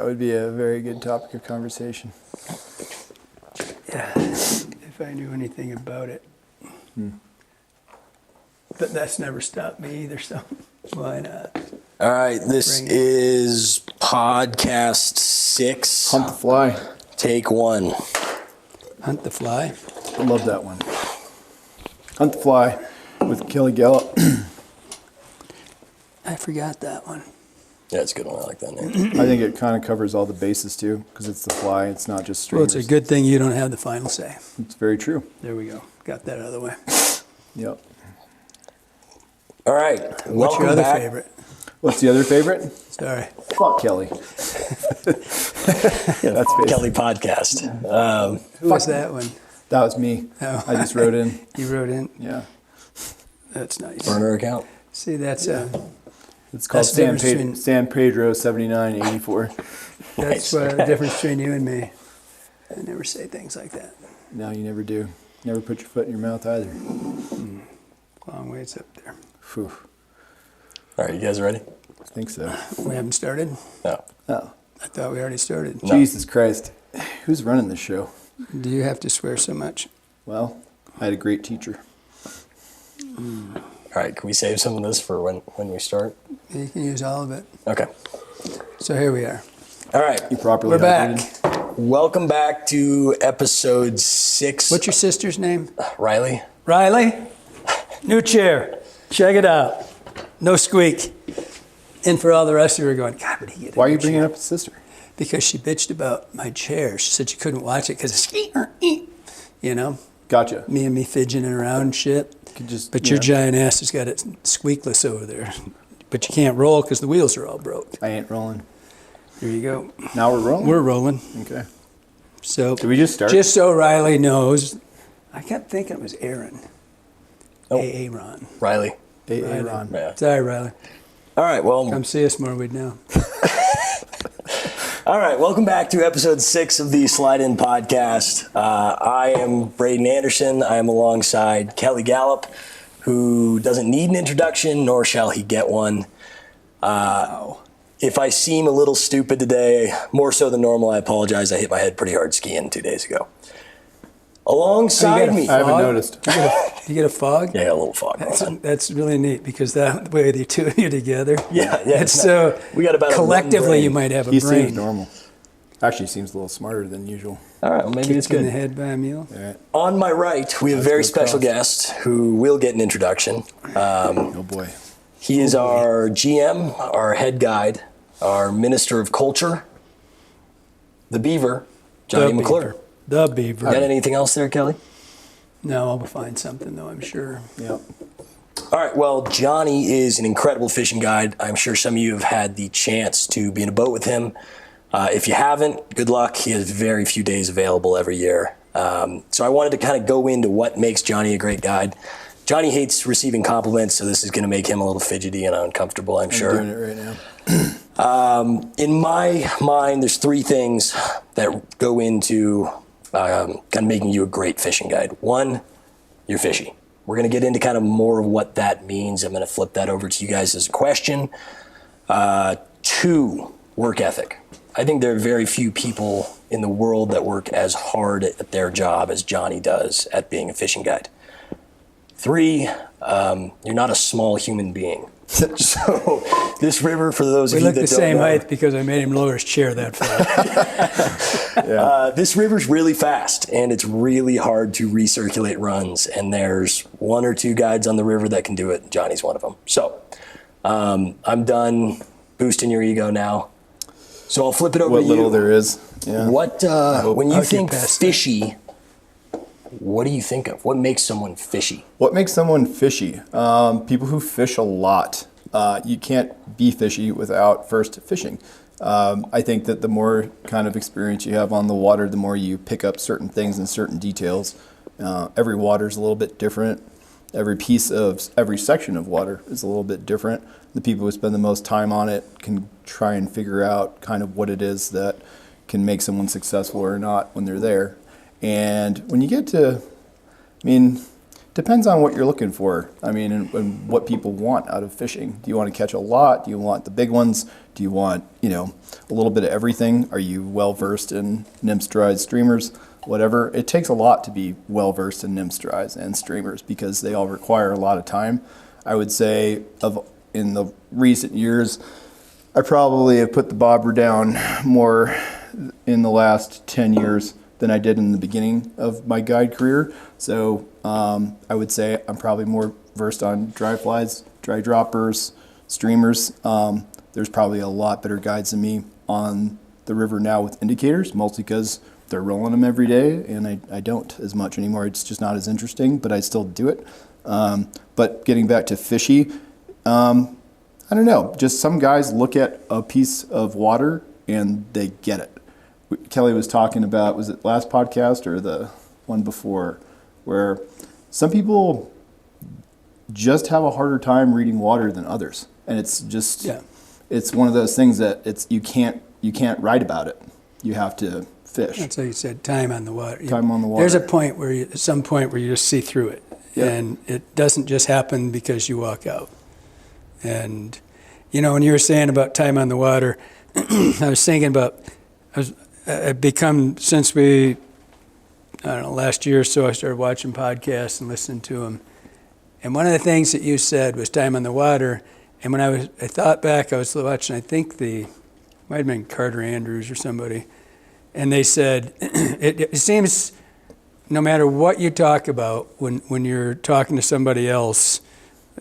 That would be a very good topic of conversation. Yeah, if I knew anything about it. But that's never stopped me either, so why not? All right, this is podcast 6. Hunt the Fly. Take 1. Hunt the Fly? I love that one. Hunt the Fly with Kelly Gallup. I forgot that one. Yeah, it's a good one. I like that name. I think it kind of covers all the bases too, because it's the fly. It's not just Well, streamers. it's a good thing you don't have the final say. It's very true. There we go. Got that out of the way. Yep. All right. What's your other favorite? What's the other favorite? Sorry. Fuck Kelly. That's Kelly Podcast. Who was that one? That was me. Oh. I just wrote in. You wrote in? Yeah. That's nice. Burner account. See, that's It's called That's the difference between- San Pedro 7984. that's the difference between you and me. I never say things like that. No, you never do. Never put your foot in your mouth either. Long ways up there. Phew. All right, you guys ready? I think so. We haven't started? No. Oh. I thought we already started. No. Jesus Christ. Who's running this show? Do you have to swear so much? Well, I had a great teacher. All right, can we save some of this for when we start? You can use all of it. Okay. So here we are. All right. You properly We're back. hydrated? Welcome back to episode 6. What's your sister's name? Riley? Riley? New chair. Check it out. No squeak. And for all the rest of you are going, God, would he get a Why are you new bringing chair? up his sister? Because she bitched about my chair. She said she couldn't watch it because it's, you know, Gotcha. me fidgeting around and shit. Could just, But your giant ass has got it squeakless over there. But you can't roll because the wheels are all broke. I ain't rolling. There you go. Now we're rolling? We're rolling. Okay. So Did we just start? Just so Riley knows, I kept thinking it was Aaron. Oh. Aaron. Riley. Aaron. Yeah. Sorry, Riley. All right, well. Come see us more, we'd know. All right, welcome back to episode 6 of the Slide In Podcast. I am Braeden Anderson. I am alongside Kelly Gallup, who doesn't need an introduction, nor shall he get one. If I seem a little stupid today, more so than normal, I apologize. I hit my head pretty hard skiing 2 days ago. Alongside me. I haven't noticed. You get a fog? Yeah, a little fog going on. That's really neat because that way the two of you together. Yeah. It's so We got about a collectively brain. you might have a He brain. seems normal. Actually, seems a little smarter than usual. All right, well, maybe it's Kicked in the good. head by a mule. All right. On my right, we have a That's very good special cross. guest who will get an introduction. Oh, boy. He is our GM, our head guide, our Minister of Culture, the Beaver, Johnnie McClure. The Beaver. Got anything else there, Kelly? No, I'll find something though, I'm sure. Yep. All right, well, Johnnie is an incredible fishing guide. I'm sure some of you have had the chance to be in a boat with him. If you haven't, good luck. He has very few days available every year. So I wanted to kind of go into what makes Johnnie a great guide. Johnnie hates receiving compliments, so this is going to make him a little fidgety and uncomfortable, I'm sure. I'm doing it right now. In my mind, there's 3 things that go into kind of making you a great fishing guide. 1, you're fishy. We're going to get into kind of more of what that means. I'm going to flip that over to you guys as a question. 2, work ethic. I think there are very few people in the world that work as hard at their job as Johnnie does at being a fishing guide. 3, you're not a small human being. So this river, for those We of you look that the don't same know, height because I made him lower his chair that far. this river's really fast and it's really hard to recirculate runs. And there's 1 or 2 guides on the river that can do it. Johnnie's one of them. So I'm done boosting your ego now. So I'll flip it over What to little you. there is. Yeah. What when you I'll get think past that. fishy, what do you think of? What makes someone fishy? What makes someone fishy? People who fish a lot. You can't be fishy without first fishing. I think that the more kind of experience you have on the water, the more you pick up certain things and certain details. Every water is a little bit different. Every section of water is a little bit different. The people who spend the most time on it can try and figure out kind of what it is that can make someone successful or not when they're there. And when you get to, Depends on what you're looking for. I mean, and what people want out of fishing. Do you want to catch a lot? Do you want the big ones? Do you want, a little bit of everything? Are you well versed in nymph strides, streamers, whatever? It takes a lot to be well versed in nymph strides and streamers because they all require a lot of time. I would say in the recent years, I probably have put the bobber down more in the last 10 years than I did in the beginning of my guide career. So I would say I'm probably more versed on dry flies, dry droppers, streamers. There's probably a lot better guides than me on the river now with indicators, mostly because they're rolling them every day, and I don't as much anymore. It's just not as interesting, but I still do it. But getting back to fishy, I don't know. Just some guys look at a piece of water and they get it. Kelly was talking about, was it last podcast or the one before, where some people just have a harder time reading water than others, and it's just it's one of those things that you can't write about it. You have to fish. That's how you said time on the water. Time on the water. There's some point where you just see through it, and it doesn't just happen because you walk out. And when you were saying about time on the water, I was thinking about I've become, since last year or so, I started watching podcasts and listening to them. And one of the things that you said was time on the water. And when I thought back, I was watching, I think might have been Carter Andrews or somebody. And they said, it seems no matter what you talk about, when you're talking to somebody else,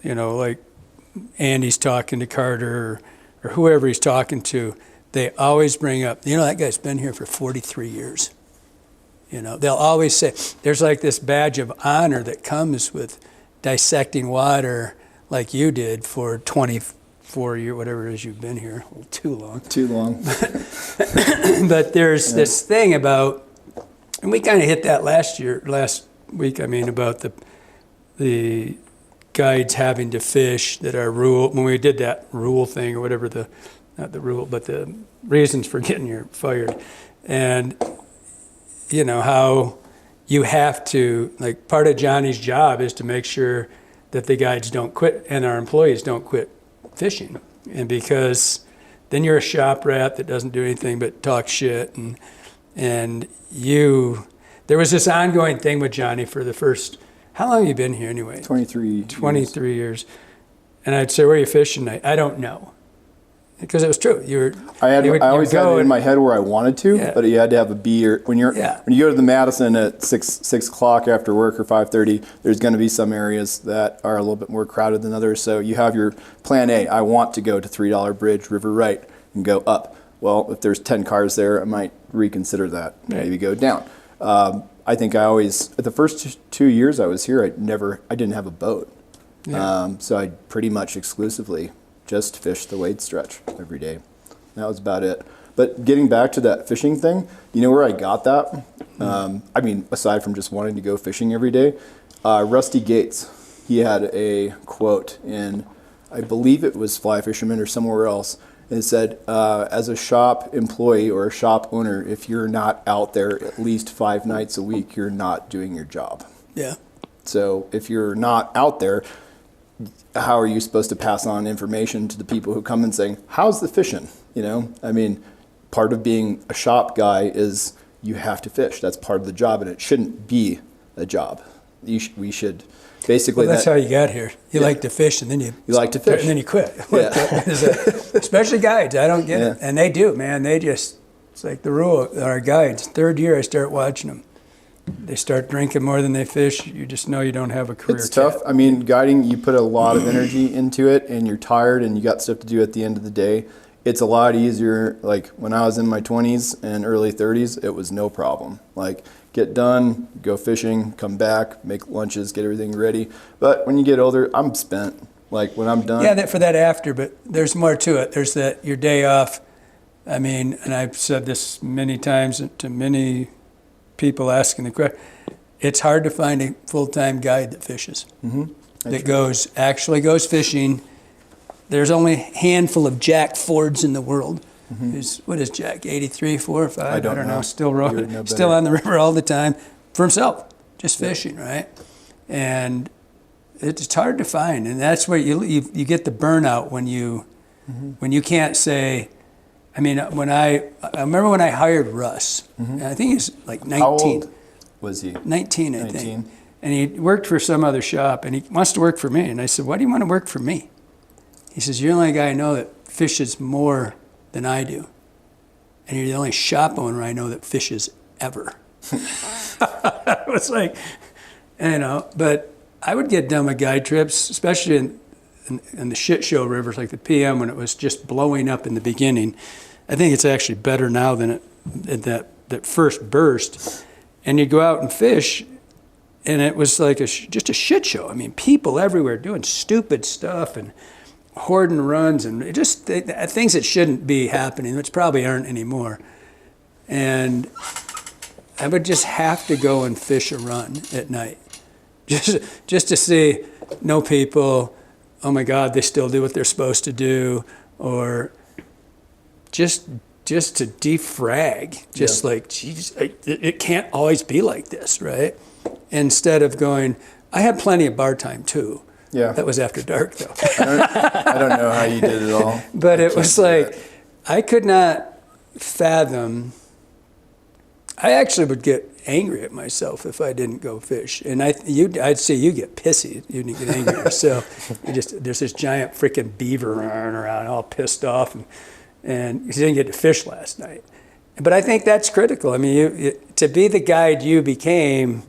like Andy's talking to Carter or whoever he's talking to, they always bring up, that guy's been here for 43 years. They'll always say, there's like this badge of honor that comes with dissecting water like you did for 24 years, whatever it is you've been here. Well, too long. Too long. But there's this thing about, and we kind of hit that last week, about the guides having to fish that are rule, when we did that rule thing or whatever not the rule, but the reasons for getting you fired. And, how you have to, like, part of Johnny's job is to make sure that the guides don't quit and our employees don't quit fishing. And because then you're a shop rat that doesn't do anything but talk shit. And there was this ongoing thing with Johnny for the first, how long have you been here anyway? 23 years. And I'd say, where are you fishing tonight? I don't know. Because it was true. I always had it in my head where I wanted to, but you had to have a beer. When you go to the Madison at 6 o'clock after work or 5:30, there's going to be some areas that are a little bit more crowded than others. So you have your plan A. I want to go to $3 Bridge, River Right, and go up. Well, if there's 10 cars there, I might reconsider that. Maybe go down. I think the first 2 years I was here, I didn't have a boat. So I pretty much exclusively just fish the wade stretch every day. That was about it. But getting back to that fishing thing, you know where I got that? Aside from just wanting to go fishing every day, Rusty Gates, he had a quote in, I believe it was Fly Fisherman or somewhere else, and it said, as a shop employee or a shop owner, if you're not out there at least 5 nights a week, you're not doing your job. Yeah. So if you're not out there, how are you supposed to pass on information to the people who come and saying, how's the fishing? Part of being a shop guy is you have to fish. That's part of the job, and it shouldn't be a job. We should basically. Well, that's how you got here. You like to fish, and then you like to fish, and then you quit. Especially guides, I don't get it, and they do, man. It's like the rule. Our guides, 3rd year, I start watching them. They start drinking more than they fish. You just know you don't have a career. It's tough. Guiding, you put a lot of energy into it, and you're tired, and you got stuff to do at the end of the day. It's a lot easier. Like when I was in my 20s and early 30s, it was no problem. Like get done, go fishing, come back, make lunches, get everything ready. But when you get older, I'm spent. Like when I'm done. Yeah, for that after, but there's more to it. There's that your day off. And I've said this many times to many people asking the question, it's hard to find a full-time guide that fishes. That actually goes fishing. There's only a handful of Jack Fords in the world. What is Jack, 83, 4 or 5? I don't know. Still on the river all the time for himself, just fishing, right? And it's hard to find, and that's where you get the burnout when you can't say. I mean, I remember when I hired Russ. And I think he was like 19. How old was he? 19, I think. And he worked for some other shop, and he wants to work for me. And I said, "Why do you want to work for me?" He says, "You're the only guy I know that fishes more than I do, and you're the only shop owner I know that fishes ever." I was like, but I would get done with guide trips, especially in the shit show rivers like the PM when it was just blowing up in the beginning. I think it's actually better now than that first burst. And you go out and fish, and it was like just a shit show. I mean, people everywhere doing stupid stuff and hoarding runs and just things that shouldn't be happening, which probably aren't anymore. And I would just have to go and fish a run at night, just to see no people. Oh my God, they still do what they're supposed to do, or just to defrag, like, geez, it can't always be like this, right? Instead of going, I had plenty of bar time too. Yeah. That was after dark though. I don't know how you did it all. But it was like, I could not fathom. I actually would get angry at myself if I didn't go fish. And I'd say you get pissy. You didn't get angry at yourself. There's this giant freaking beaver running around all pissed off. And you didn't get to fish last night. But I think that's critical. I mean, to be the guide you became,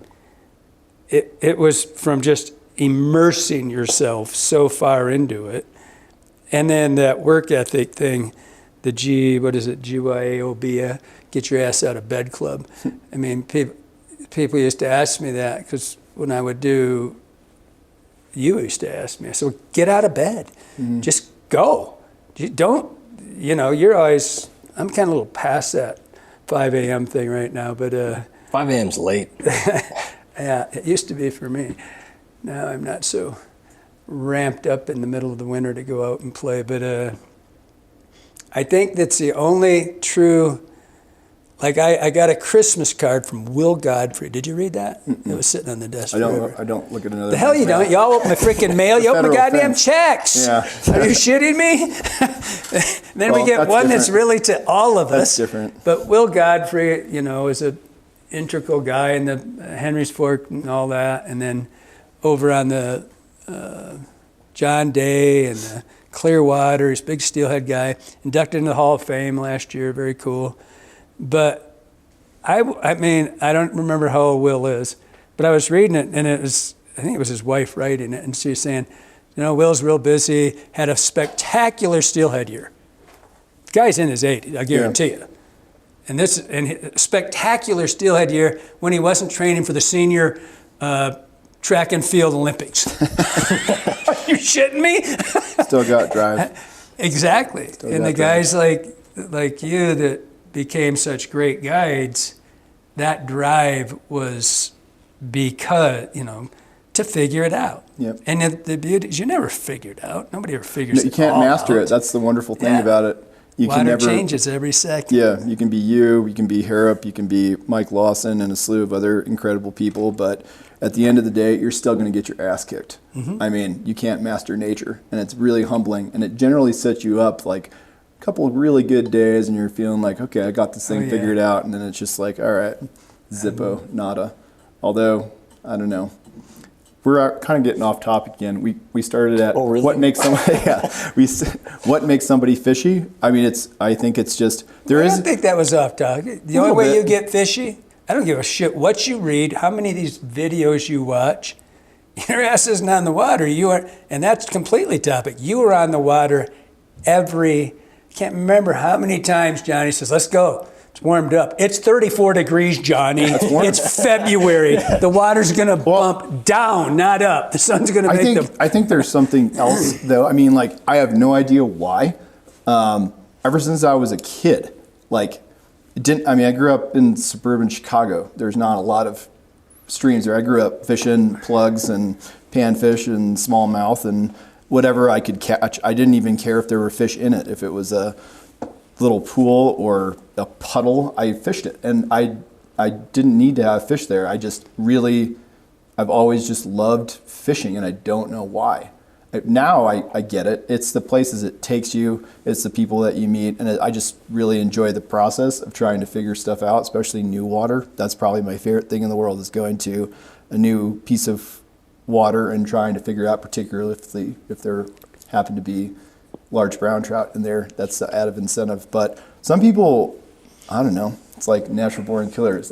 it was from just immersing yourself so far into it. And then that work ethic thing, the GYAOB, get your ass out of bed club. I mean, people used to ask me that because when I would you used to ask me, I said, well, get out of bed. Mm-hmm. Just go. You're always, I'm kind of a little past that 5 a.m. thing right now, but 5 a.m.'s late. Yeah, it used to be for me. Now I'm not so ramped up in the middle of the winter to go out and play, but I think that's the only true. Like I got a Christmas card from Will Godfrey. Did you read that? Mm-mm. It was sitting on the desk. I don't look at another. The hell you don't? Y'all open my freaking mail. You open my goddamn checks. Yeah. Are you shitting me? Then we get one that's really to all of us. That's different. But Will Godfrey, is an integral guy in the Henry's Fork and all that, and then over on the John Day and the Clearwater, he's a big steelhead guy, inducted into the Hall of Fame last year. Very cool. But I mean, I don't remember how old Will is, but I was reading it, and I think it was his wife writing it, and she was saying, Will's real busy, had a spectacular steelhead year. The guy's in his 80s, I guarantee you. And spectacular steelhead year when he wasn't training for the senior track and field Olympics. Are you shitting me? Still got drive. Exactly. And the guys like you that became such great guides, that drive was because, to figure it out. Yep. And the beauty is you never figure it out. Nobody ever figures it out. You can't master it. That's the wonderful thing about it. Water changes every second. Yeah, you can be you can be Harrop, you can be Mike Lawson and a slew of other incredible people, but at the end of the day, you're still going to get your ass kicked. Mm-hmm. I mean, you can't master nature, and it's really humbling, and it generally sets you up like a couple of really good days, and you're feeling like, okay, I got this thing figured out, and then it's just like, all right, zippo, nada. Although, I don't know. We're kind of getting off topic again. We started at what makes somebody what makes somebody fishy. I mean, I think it's just I don't think that was off topic. The only way you get fishy, I don't give a shit what you read, how many of these videos you watch. Your ass isn't on the water. You are, and that's completely topic. You are on the water I can't remember how many times Johnny says, "Let's go." It's warmed up. It's 34 degrees, Johnny. It's February. The water's going to bump down, not up. The sun's going to make I think there's something else, though. I mean, like, I have no idea why. Ever since I was a kid, I grew up in suburban Chicago. There's not a lot of streams there. I grew up fishing plugs and panfish and smallmouth and whatever I could catch. I didn't even care if there were fish in it. If it was a little pool or a puddle, I fished it, and I didn't need to have fish there. I just really I've always just loved fishing, and I don't know why. Now I get it. It's the places it takes you. It's the people that you meet. And I just really enjoy the process of trying to figure stuff out, especially new water. That's probably my favorite thing in the world, is going to a new piece of water and trying to figure out, particularly if there happen to be large brown trout in there. That's the added incentive. But some people, I don't know, it's like natural born killers.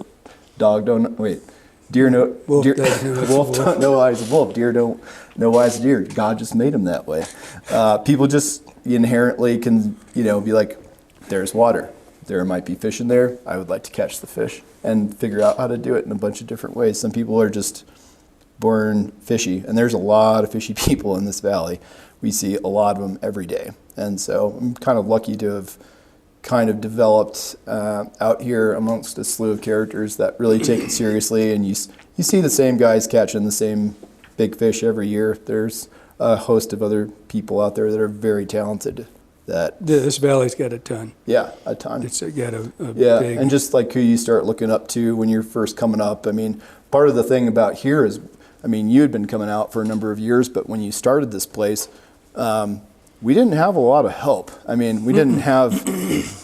Deer know, Wolf deer, doesn't know it's a wolf wolf. don't know why it's a wolf. Deer don't know why it's a deer. God just made them that way. People just inherently can, be like, there's water. There might be fish in there. I would like to catch the fish and figure out how to do it in a bunch of different ways. Some people are just born fishy, and there's a lot of fishy people in this valley. We see a lot of them every day. And so I'm kind of lucky to have kind of developed out here amongst a slew of characters that really take it seriously, and you see the same guys catching the same big fish every year. There's a host of other people out there that are very talented. This valley's got a ton. Yeah, a ton. It's got a Yeah, big... and just like who you start looking up to when you're first coming up. I mean, part of the thing about here is, you had been coming out for a number of years, but when you started this place, we didn't have a lot of help. We didn't have...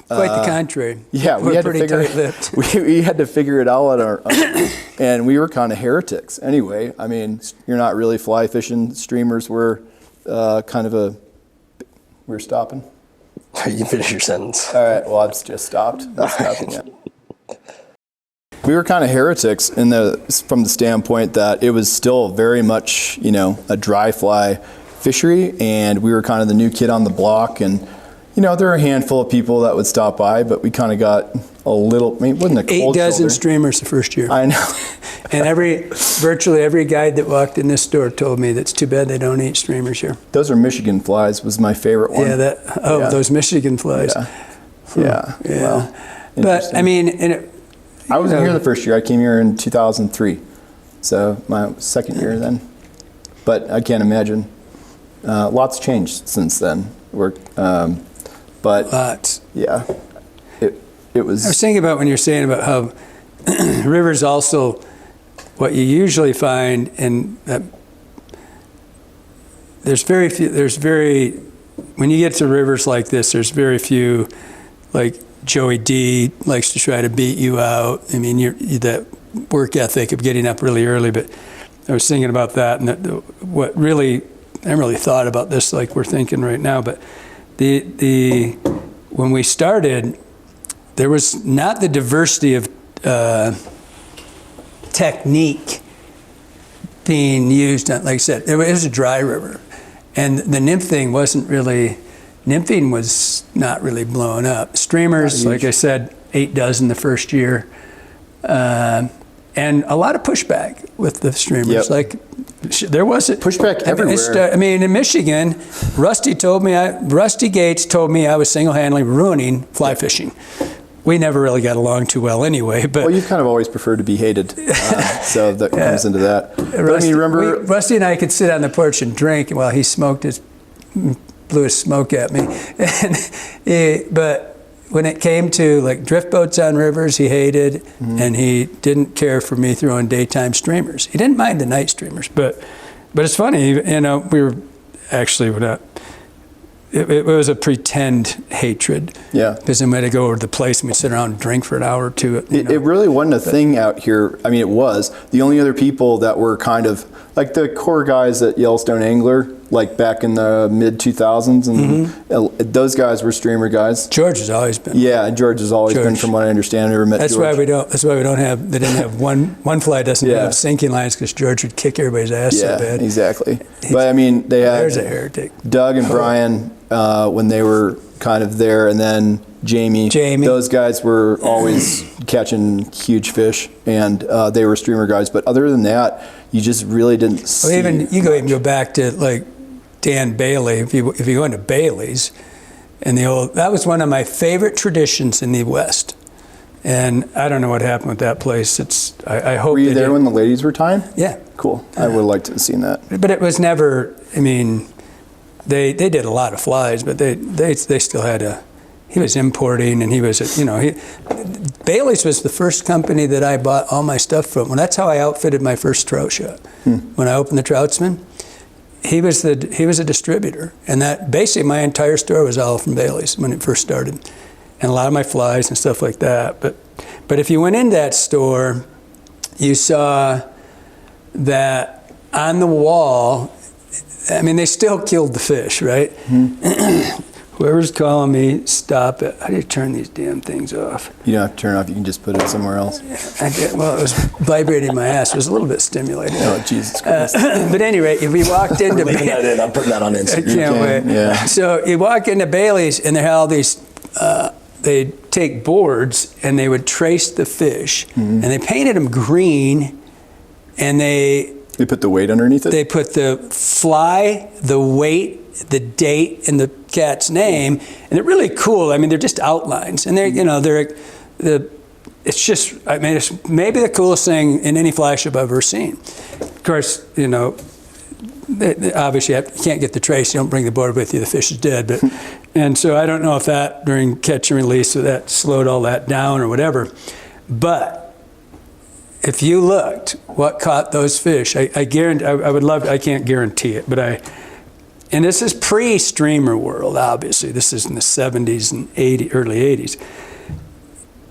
Quite the contrary. Yeah, We're pretty tight-lipped. we had to figure it out on our own, and we were kind of heretics. Anyway, you're not really fly fishing. Streamers were we're stopping. You finish your sentence. All right, well, I've just stopped. That's stopping it. We were kind of heretics from the standpoint that it was still very much, a dry fly fishery, and we were kind of the new kid on the block, and there were a handful of people that would stop by, but we kind of got a little, it wasn't a cold 8 dozen shoulder. streamers the first year. I know. And virtually every guide that walked in this store told me that's too bad they don't eat streamers here. Those are Michigan flies was my favorite one. Yeah, those Michigan flies. Yeah. Well, but I wasn't here the first year. I came here in 2003, so my second year then. But I can't imagine. Lots changed since then. Lots. Yeah, it was. I was thinking about when you're saying about how rivers also, what you usually find, and there's very few. When you get to rivers like this, there's very few, like Joey D likes to try to beat you out. That work ethic of getting up really early. But I was thinking about that, and what really, I haven't really thought about this like we're thinking right now, but when we started, there was not the diversity of technique being used. Like I said, it was a dry river, and the nymphing nymphing was not really blowing up. Streamers, like I said, 8 dozen the first year, and a lot of pushback with the streamers. Yep. Like there wasn't pushback everywhere. In Michigan, Rusty Gates told me I was single-handedly ruining fly fishing. We never really got along too well anyway. But well, you've kind of always preferred to be hated, so that comes into that. Rusty and I could sit on the porch and drink while he blew his smoke at me. But when it came to like drift boats on rivers, he hated, and he didn't care for me throwing daytime streamers. He didn't mind the night streamers, but it's funny, we were actually not. It was a pretend hatred. Yeah. Because then we had to go over to the place and we'd sit around and drink for an hour or two. It really wasn't a thing out here. It was. The only other people that were kind of like the core guys at Yellowstone Angler, like back in the mid-2000s, and those guys were streamer guys. George has always been. Yeah, George has always been, from what I understand. I never met George. That's why we don't have. They didn't have one fly doesn't have sinking lines because George would kick everybody's ass so bad. Exactly. But they had there's a heretic. Doug and Brian when they were kind of there, and then Jamie. Those guys were always catching huge fish, and they were streamer guys. But other than that, you just really didn't see. You go back to like Dan Bailey. If you go into Bailey's, and that was one of my favorite traditions in the West. And I don't know what happened with that place. I hope. Were you there when the ladies were tying? Yeah. Cool. I would have liked to have seen that. But it was never. They did a lot of flies, but they still had he was importing, and he was Bailey's was the first company that I bought all my stuff from. Well, that's how I outfitted my first trout shop. When I opened the Troutsman, he was a distributor, and that basically my entire store was all from Bailey's when it first started, and a lot of my flies and stuff like that. But if you went in that store, you saw that on the wall. I mean, they still killed the fish, right? Whoever's calling me, stop it. How do you turn these damn things off? You don't have to turn it off. You can just put it somewhere else. I did, well, it was vibrating my ass. It was a little bit stimulating. Oh, Jesus Christ. But anyway, if we walked into Leaving that in. I'm putting that on I Instagram. can't wait. Yeah. So you walk into Bailey's, and they had all these, they'd take boards, and they would trace the fish, and they painted them green, and they put the weight underneath it? They put the fly, the weight, the date, and the cat's name, and they're really cool. I mean, they're just outlines, and it's just, I mean, it's maybe the coolest thing in any fly shop I've ever seen. Of course, obviously you can't get the trace. You don't bring the board with you. The fish is dead. But and so I don't know if that during catch and release, so that slowed all that down or whatever. But if you looked what caught those fish, I guarantee, I would love, I can't guarantee it, but and this is pre-streamer world, obviously. This is in the 70s and early 80s.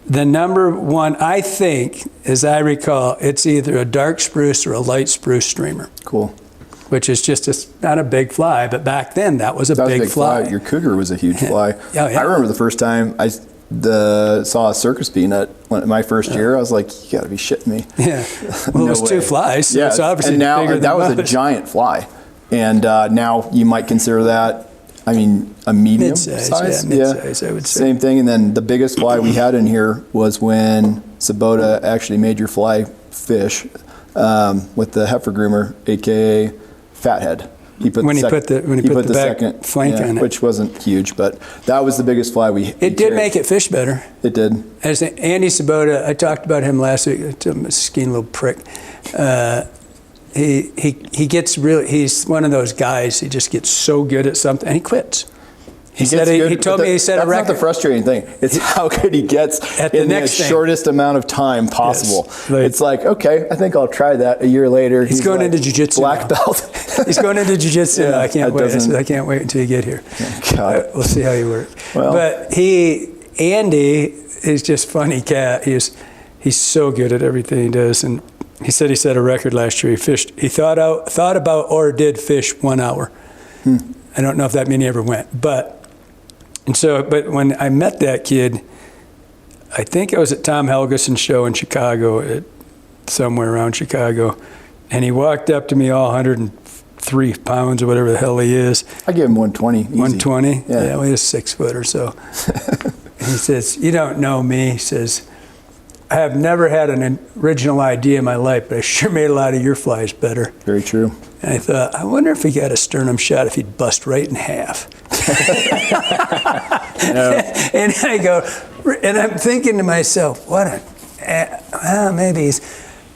The number one, I think, as I recall, it's either a dark spruce or a light spruce streamer. Cool. Which is just not a big fly, but back then that was a big fly. Your cougar was a huge fly. Yeah. I remember the first time I saw a circus peanut my first year. I was like, you got to be shitting me. Yeah. Well, No it was way. two flies. So it's obviously and now bigger than that was a most. giant fly. And now you might consider that, I mean, a medium Mid-size, size. yeah, mid-size, I would say. Same thing. And then the biggest fly we had in here was when Sabota actually made your fly fish with the heifer groomer, aka Fathead. He put When he put the back second flank on it. which wasn't huge, but that was the biggest fly we. It did make it fish better. It did. As Andy Sabota, I talked about him last week. A skinny little prick. He gets really. He's one of those guys. He just gets so good at something, and he quits. He told me he set a record. That's not the frustrating thing. It's how good he gets At the in the next thing. shortest amount of time possible. Yes. Like- it's like, okay, I think I'll try that. A year later, He's going like, into jiu-jitsu black now. belt. He's going into jiu-jitsu. Yeah, now. I can't that wait. I doesn't- said, I can't wait until you get here. God. We'll see how you work. Well. But Andy is just funny cat. He's so good at everything he does, and he said he set a record last year. He thought about or did fish 1 hour. I don't know if that many ever went, but when I met that kid, I think I was at Tom Helgeson's show in Chicago, somewhere around Chicago, and he walked up to me, all 103 pounds or whatever the hell he is. I give him 120. Easy. 120? Yeah. Well, he's 6 foot or so. And he says, "You don't know me." He says, "I have never had an original idea in my life, but I sure made a lot of your flies better." Very true. And I thought, I wonder if he got a sternum shot, if he'd bust right in half. And I go, and I'm thinking to myself, maybe he's,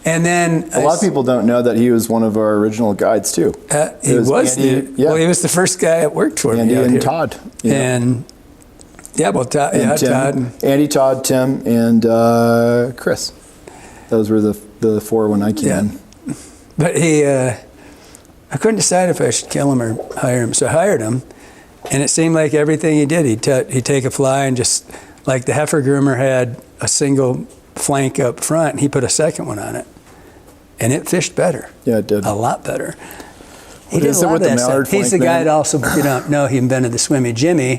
and then A lot of people don't know that he was one of our original guides too. he was Andy, well, he was the first guy that worked for Andy me out and here. Todd. Yeah. And Todd, And Tim. Todd. And, Andy, Todd, Tim, and Chris. Those were the four when I came in. But I couldn't decide if I should kill him or hire him. So I hired him, and it seemed like everything he did, he'd take a fly and just, like the heifer groomer had a single flank up front, and he put a second one on it. And it fished better. Yeah, it did. A lot better. He What did is a it lot with of the that mallard stuff. He's the flank, guy man? that also, you don't know, he invented the Swimmy Jimmy,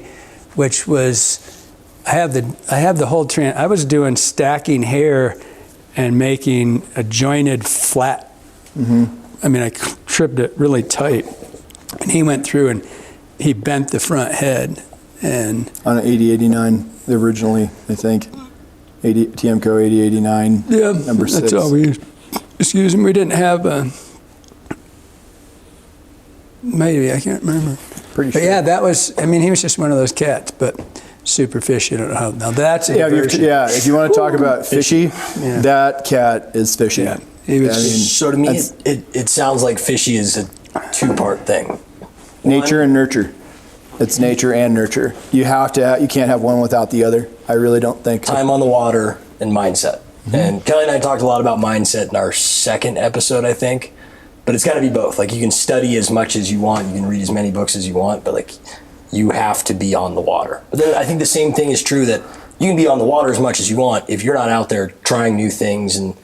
which was, I have the whole trend. I was doing stacking hair and making a jointed flat. I mean, I tripped it really tight. And he went through and he bent the front head. And On an 8089 originally, I think. TMCO 8089, yeah, number 6. that's all we used. Excuse me, we didn't have maybe, I can't remember. Pretty But sure. yeah, that was, I mean, he was just one of those cats, but super fishy. I don't know how. Now that's a diversion. If you want to talk about fishy, that cat is fishy. Yeah, he was. I mean, So to me, that's it sounds like fishy is a two-part thing. nature and nurture. It's nature and nurture. You can't have one without the other. I really don't think. Time on the water and mindset. And Kelly and I talked a lot about mindset in our second episode, I think. But it's got to be both. Like, you can study as much as you want, you can read as many books as you want, but like, you have to be on the water. But then I think the same thing is true, that you can be on the water as much as you want. If you're not out there trying new things and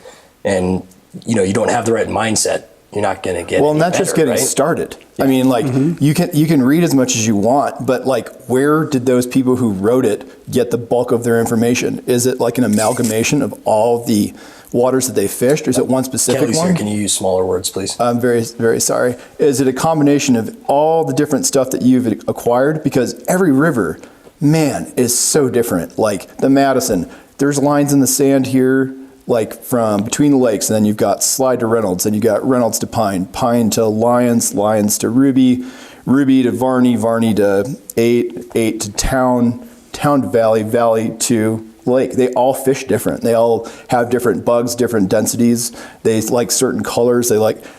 you don't have the right mindset, you're not going to get well, and that's just getting started. I mean, like, you can read as much as you want, but like, where did those people who wrote it get the bulk of their information? Is it like an amalgamation of all the waters that they fished, or is it one specific Kelly's one? Here, can you use smaller words, please? I'm very, very sorry. Is it a combination of all the different stuff that you've acquired? Because every river, man, is so different. Like the Madison, there's lines in the sand here, like from between the lakes, and then you've got Slide to Reynolds, and you got Reynolds to Pine, Pine to Lyons, Lyons to Ruby, Ruby to Varney, Varney to 8 to Town, Town to Valley, Valley to Lake. They all fish different. They all have different bugs, different densities. They like certain colors.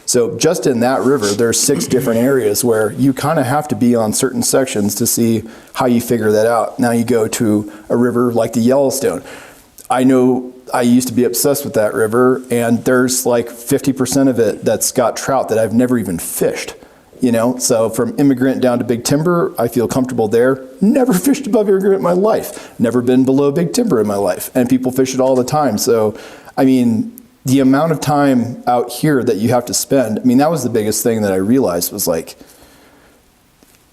So just in that river, there's 6 different areas where you kind of have to be on certain sections to see how you figure that out. Now you go to a river like the Yellowstone. I know I used to be obsessed with that river, and there's like 50% of it that's got trout that I've never even fished. So from Immigrant down to Big Timber, I feel comfortable there. Never fished above Immigrant in my life. Never been below Big Timber in my life. And people fish it all the time. So, I mean, the amount of time out here that you have to spend, I mean, that was the biggest thing that I realized was like,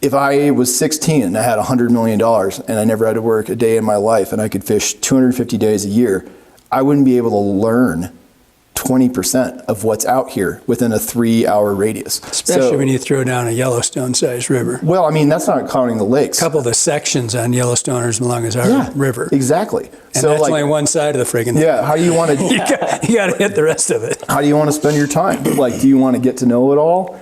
if I was 16 and I had $100 million and I never had to work a day in my life and I could fish 250 days a year, I wouldn't be able to learn 20% of what's out here within a 3-hour radius. Especially when you throw down a Yellowstone-sized river. Well, I mean, that's not counting the lakes. A couple of the sections on Yellowstone are as long as our river. Exactly. And that's only one side of the friggin' thing. Yeah, how do you want to... you got to hit the rest of it. How do you want to spend your time? Like, do you want to get to know it all?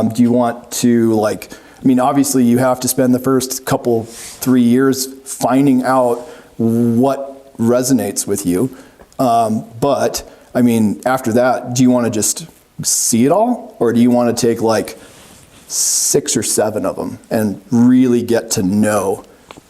Do you want to, like... I mean, obviously, you have to spend the first 3 years finding out what resonates with you. But... I mean, after that, do you want to just see it all? Or do you want to take like 6 or 7 of them and really get to know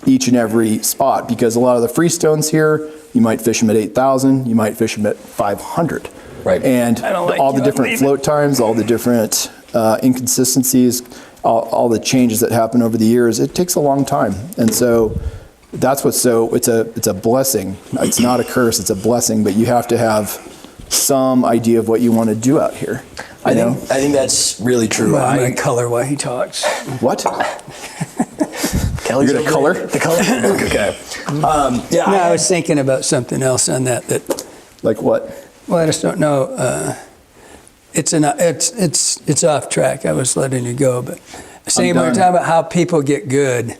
each and every spot? Because a lot of the freestones here, you might fish them at 8,000, you might fish them at 500. Right. And all the different float times, all the different inconsistencies, all the changes that happen over the years, it takes a long time. And so that's what's it's a blessing. It's not a curse, it's a blessing, but you have to have some idea of what you want to do out here. I think that's really true. Well, I'm going to color while he talks. What? Kelly's You're going to color? The color book, okay. I was thinking about something else on that. Like what? Well, I just don't know. It's off track. I was letting you go, but saying we were talking about how people get good,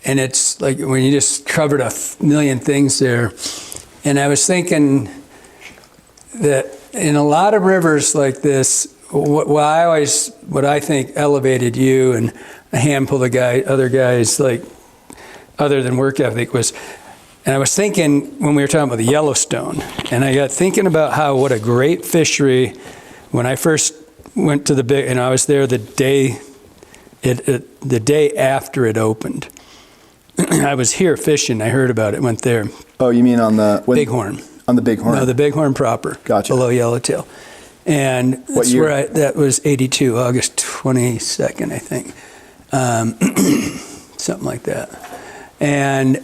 and it's like when you just covered a million things there, and I was thinking that in a lot of rivers like this, what I think elevated you and a handful of other guys, like other than work ethic, was, and I was thinking when we were talking about the Yellowstone, and I got thinking about what a great fishery. When I first went to the big, and I was there the day after it opened. I was here fishing. I heard about it. Went there. Oh, you mean on the Bighorn? On the Bighorn? No, the Bighorn proper. Gotcha. Below Yellowtail. And what year? That was 82, August 22nd, I think. Something like that. And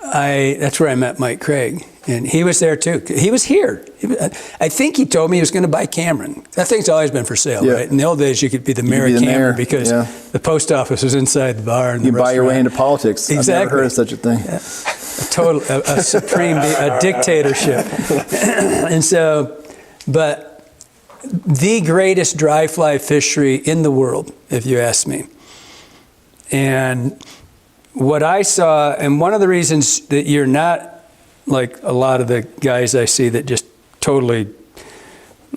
that's where I met Mike Craig. And he was there too. He was here. I think he told me he was going to buy Cameron. That thing's always been for sale, right? In the old days, you could be the mayor of Cameron because the post office was inside the bar. And you buy your way into politics. Exactly. I've never heard of such a thing. Yeah. A supreme, a dictatorship. And so, but the greatest dry fly fishery in the world, if you ask me. And what I saw, and one of the reasons that you're not like a lot of the guys I see that just totally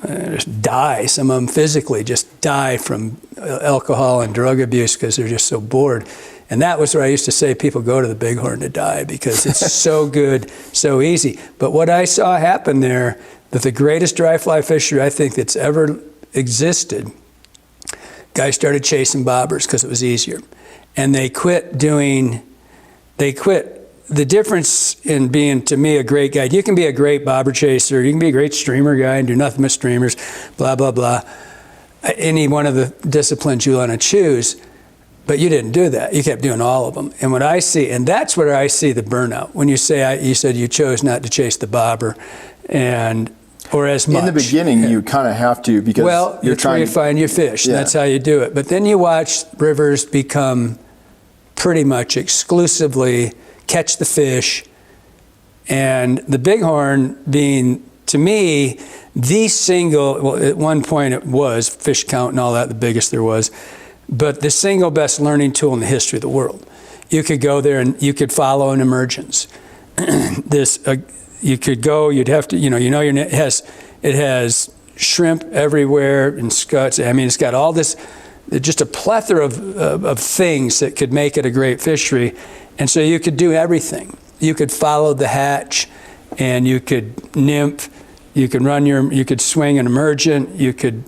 just die, some of them physically just die from alcohol and drug abuse because they're just so bored. And that was where I used to say people go to the Bighorn to die because it's so good, so easy. But what I saw happen there, that the greatest dry fly fishery I think that's ever existed, guys started chasing bobbers because it was easier. and they quit. The difference in being, to me, a great guide, you can be a great bobber chaser, you can be a great streamer guy and do nothing but streamers, blah, blah, blah. Any one of the disciplines you want to choose, but you didn't do that. You kept doing all of them. And what I see, and that's where I see the burnout. When you say, you said you chose not to chase the bobber, or as much. In the beginning, you kind of have to, because you're trying to find your fish. Yeah. That's how you do it. But then you watch rivers become pretty much exclusively catch the fish, and the bighorn being, to me, the single, well, at one point it was fish count and all that, the biggest there was, but the single best learning tool in the history of the world. You could go there and you could follow an emergence. You could go, you'd have to, your net it has shrimp everywhere and scuts. I mean, it's got all this, just a plethora of things that could make it a great fishery. And so you could do everything. You could follow the hatch, and you could nymph, you could swing an emergent, you could,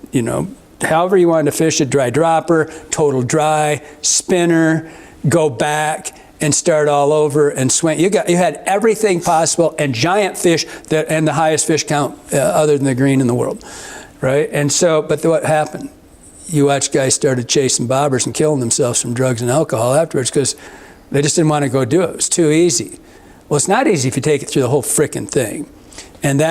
however you wanted to fish it, dry dropper, total dry, spinner, go back and start all over and swing. You had everything possible, and giant fish and the highest fish count other than the green in the world, right? And so, but what happened? You watch guys started chasing bobbers and killing themselves from drugs and alcohol afterwards because they just didn't want to go do it. It was too easy. Well, it's not easy if you take it through the whole frickin' thing. And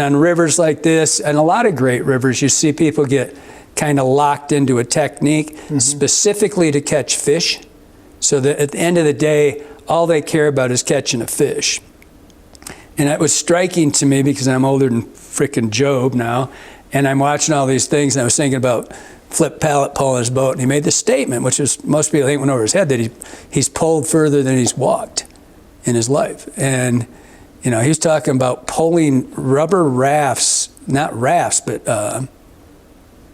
on rivers like this, and a lot of great rivers, you see people get kind of locked into a technique specifically to catch fish. So that at the end of the day, all they care about is catching a fish. And it was striking to me because I'm older than frickin' Job now, and I'm watching all these things, and I was thinking about Flip Pallet pulling his boat, and he made this statement, which is, most people think went over his head, that he's pulled further than he's walked in his life. And, he's talking about pulling rubber rafts, not rafts, but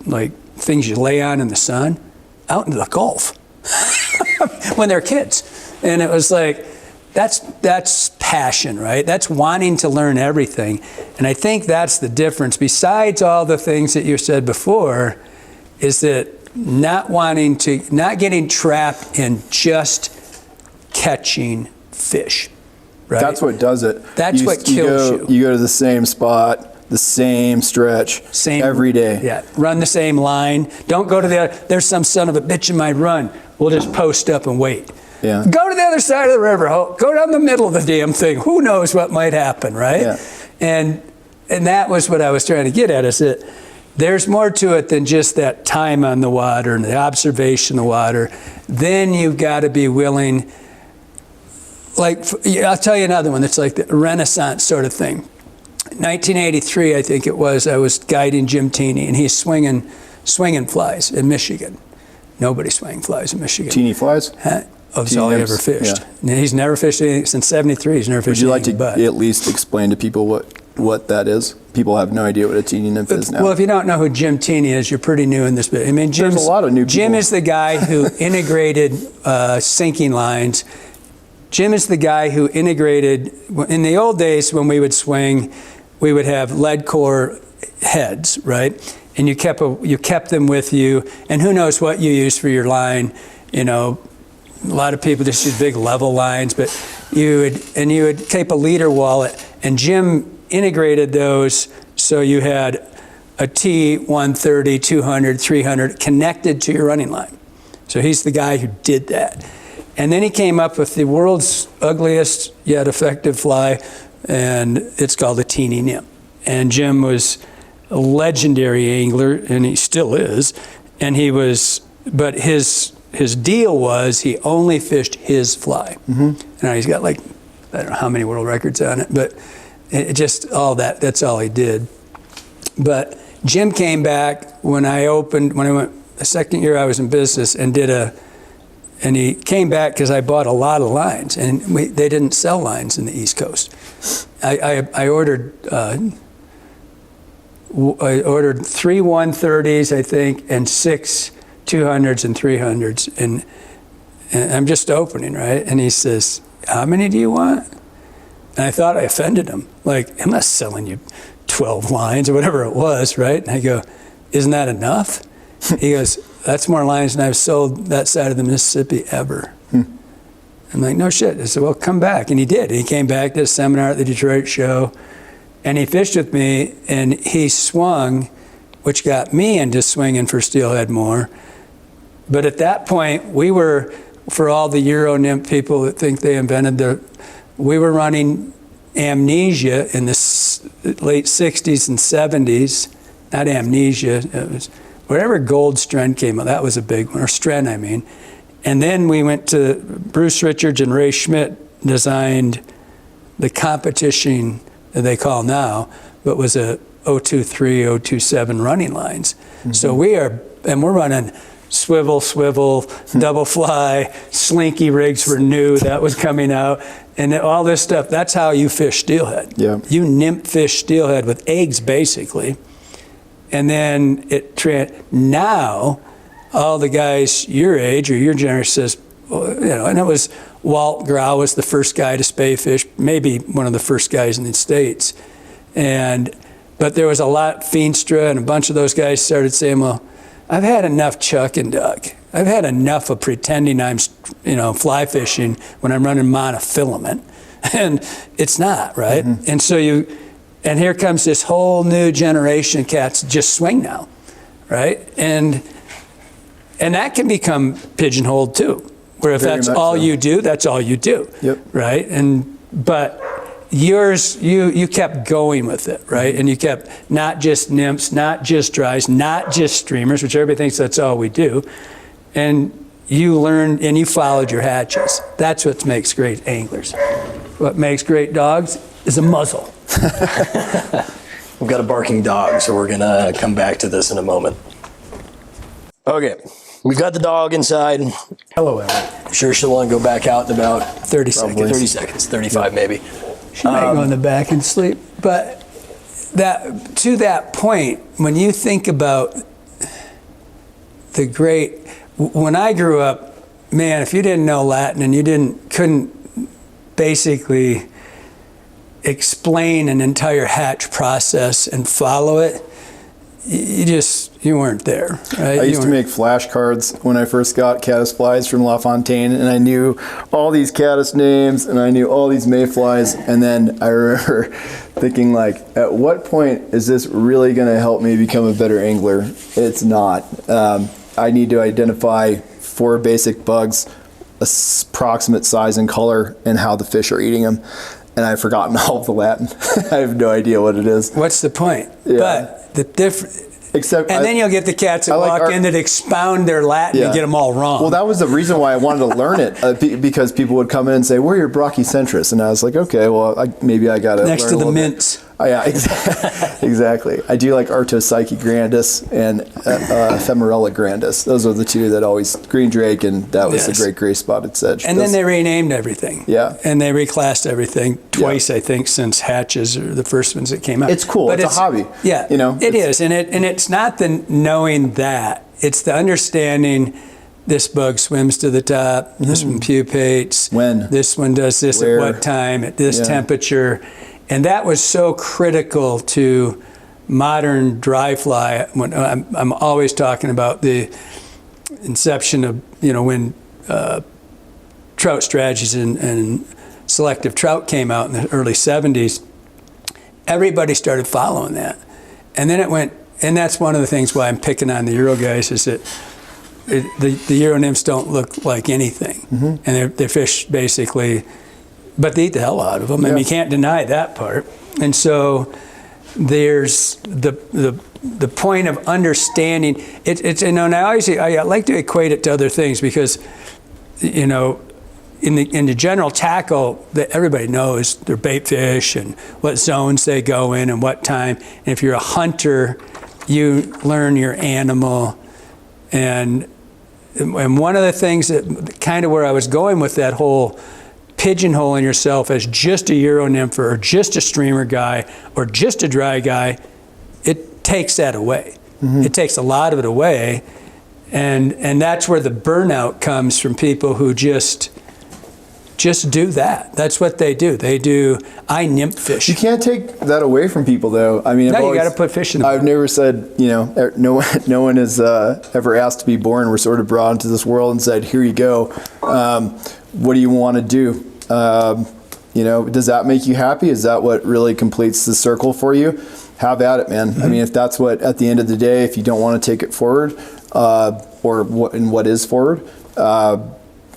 like things you lay on in the sun, out into the Gulf when they're kids. And it was like, that's passion, right? That's wanting to learn everything. And I think that's the difference. Besides all the things that you said before, is that not getting trapped in just catching fish, right? That's what does it. That's what kills you. You go to the same spot, the same stretch, every day. Yeah, run the same line. Don't go to the other, there's some son of a bitch in my run. We'll just post up and wait. Yeah. Go to the other side of the river. Go down the middle of the damn thing. Who knows what might happen, right? Yeah. And that was what I was trying to get at, is that there's more to it than just that time on the water and the observation of the water. Then you've got to be willing, I'll tell you another one that's like the Renaissance sort of thing. 1983, I think it was, I was guiding Jim Teeney, and he's swinging flies in Michigan. Nobody swung flies in Michigan. Teeny flies? That's all he ever fished. Yeah. He's never fished anything since 73. He's never fished anything. Would you like to at least explain to people what that is? People have no idea what a teeny nymph is now. Well, if you don't know who Jim Teeney is, you're pretty new in this bit. I mean, there's a lot of new people. Jim is the guy who integrated sinking lines. Jim is the guy who integrated, in the old days when we would swing, we would have lead core heads, right? And you kept them with you, and who knows what you use for your line. A lot of people just use big level lines, but you would keep a leader wallet, and Jim integrated those so you had a T 130, 200, 300 connected to your running line. So he's the guy who did that. And then he came up with the world's ugliest yet effective fly, and it's called a teeny nymph. And Jim was a legendary angler, and he still is. And but his deal was he only fished his fly. And he's got I don't know how many world records on it, but just all that's all he did. But Jim came back when I went the second year I was in business and and he came back because I bought a lot of lines, and they didn't sell lines in the East Coast. I ordered 3 130s, I think, and 6 200s and 300s, and I'm just opening, right? And he says, "How many do you want?" And I thought I offended him. I'm not selling you 12 lines or whatever it was, right? And I go, "Isn't that enough?" He goes, that's more lines than I've sold that side of the Mississippi ever. I'm like, no shit. I said, well, come back. And he did. He came back, did a seminar at the Detroit show, and he fished with me, and he swung, which got me into swinging for steelhead more. But at that point, we were, for all the Euro nymph people that think they invented we were running Amnesia in the late 60s and 70s. Not Amnesia, it was whatever gold Stren came out, that was a big one, or Stren, I mean. And then we went to, Bruce Richards and Ray Schmidt designed the competition that they call now, but was a 023, 027 running lines. So we're running swivel, double fly, slinky rigs were new, that was coming out, and all this stuff. That's how you fish steelhead. Yeah. You nymph fish steelhead with eggs, basically. And then now, all the guys your age or your generation says, well, and it was Walt Grau was the first guy to spay fish, maybe one of the first guys in the States. But there was a lot, Feenstra and a bunch of those guys started saying, well, I've had enough chuck and duck. I've had enough of pretending I'm, fly fishing when I'm running monofilament. And it's not, right? And so and here comes this whole new generation of cats just swing now, right? And that can become pigeonholed too, where if Very that's much all so. you do, that's all you do, Yep. right? But yours, you kept going with it, right? And you kept not just nymphs, not just dries, not just streamers, which everybody thinks that's all we do. And you learned and you followed your hatches. That's what makes great anglers. What makes great dogs is a muzzle. We've got a barking dog, so we're gonna come back to this in a moment. Okay, we've got the dog inside. Hello, Ellie. Sure she'll want to go back out in about 30 seconds. 30 seconds, 35 maybe. She might go in the back and sleep. But to that point, when you think about when I grew up, man, if you didn't know Latin and you couldn't basically explain an entire hatch process and follow it, you weren't there, right? I used to make flashcards when I first got caddis flies from LaFontaine, and I knew all these caddis names and I knew all these mayflies, and then I remember thinking, like, at what point is this really going to help me become a better angler? It's not. I need to identify 4 basic bugs, approximate size and color, and how the fish are eating them. And I've forgotten all of the Latin. I have no idea what it is. What's the point? Yeah. But the difference. Except then you'll get the cats that walk in that expound their Latin and get them all wrong. Well, that was the reason why I wanted to learn it, because people would come in and say, "Where are your brachycentrus?" And I was like, "Okay, well, maybe I got to next learn to a the little mints." Bit. Oh, yeah, exactly. I do like Artopsyche grandis and Ephemerella grandis. Those are the 2 that always Green Drake, and that was the great gray spotted sedge. And then they renamed everything. Yeah. And they reclassed everything twice, I think, since hatches are the first ones that came out. It's cool. But it's a hobby. Yeah. It is, and it's not the knowing that. It's the understanding. This bug swims to the top. This one pupates. When? This one does this Where? at what time? At this temperature. And that was so critical to modern dry fly. When I'm always talking about the inception of, when trout strategies and selective trout came out in the early 70s, everybody started following that. And then it went, and that's one of the things why I'm picking on the Euro guys, is that the Euro nymphs don't look like anything. And they're fish basically, but they eat the hell out of them. Yeah. I mean, you can't deny that part. And so there's the point of understanding. And I always I like to equate it to other things, because in the general tackle that everybody knows their bait fish and what zones they go in and what time. And if you're a hunter, you learn your animal. And one of the things that kind of where I was going with that whole pigeonholing yourself as just a Euro nympher or just a streamer guy or just a dry guy, it takes that away. It takes a lot of it away. And that's where the burnout comes from, people who just just do that. That's what they do. I nymph fish. You can't take that away from people, though. I mean, No, you got to put fish in the I've never said, no one has ever asked to be born. We're sort of brought into this world and said, here you go. What do you want to do? Does that make you happy? Is that what really completes the circle for you? Have at it, man. I mean, if that's what, at the end of the day, if you don't want to take it forward, or what is forward,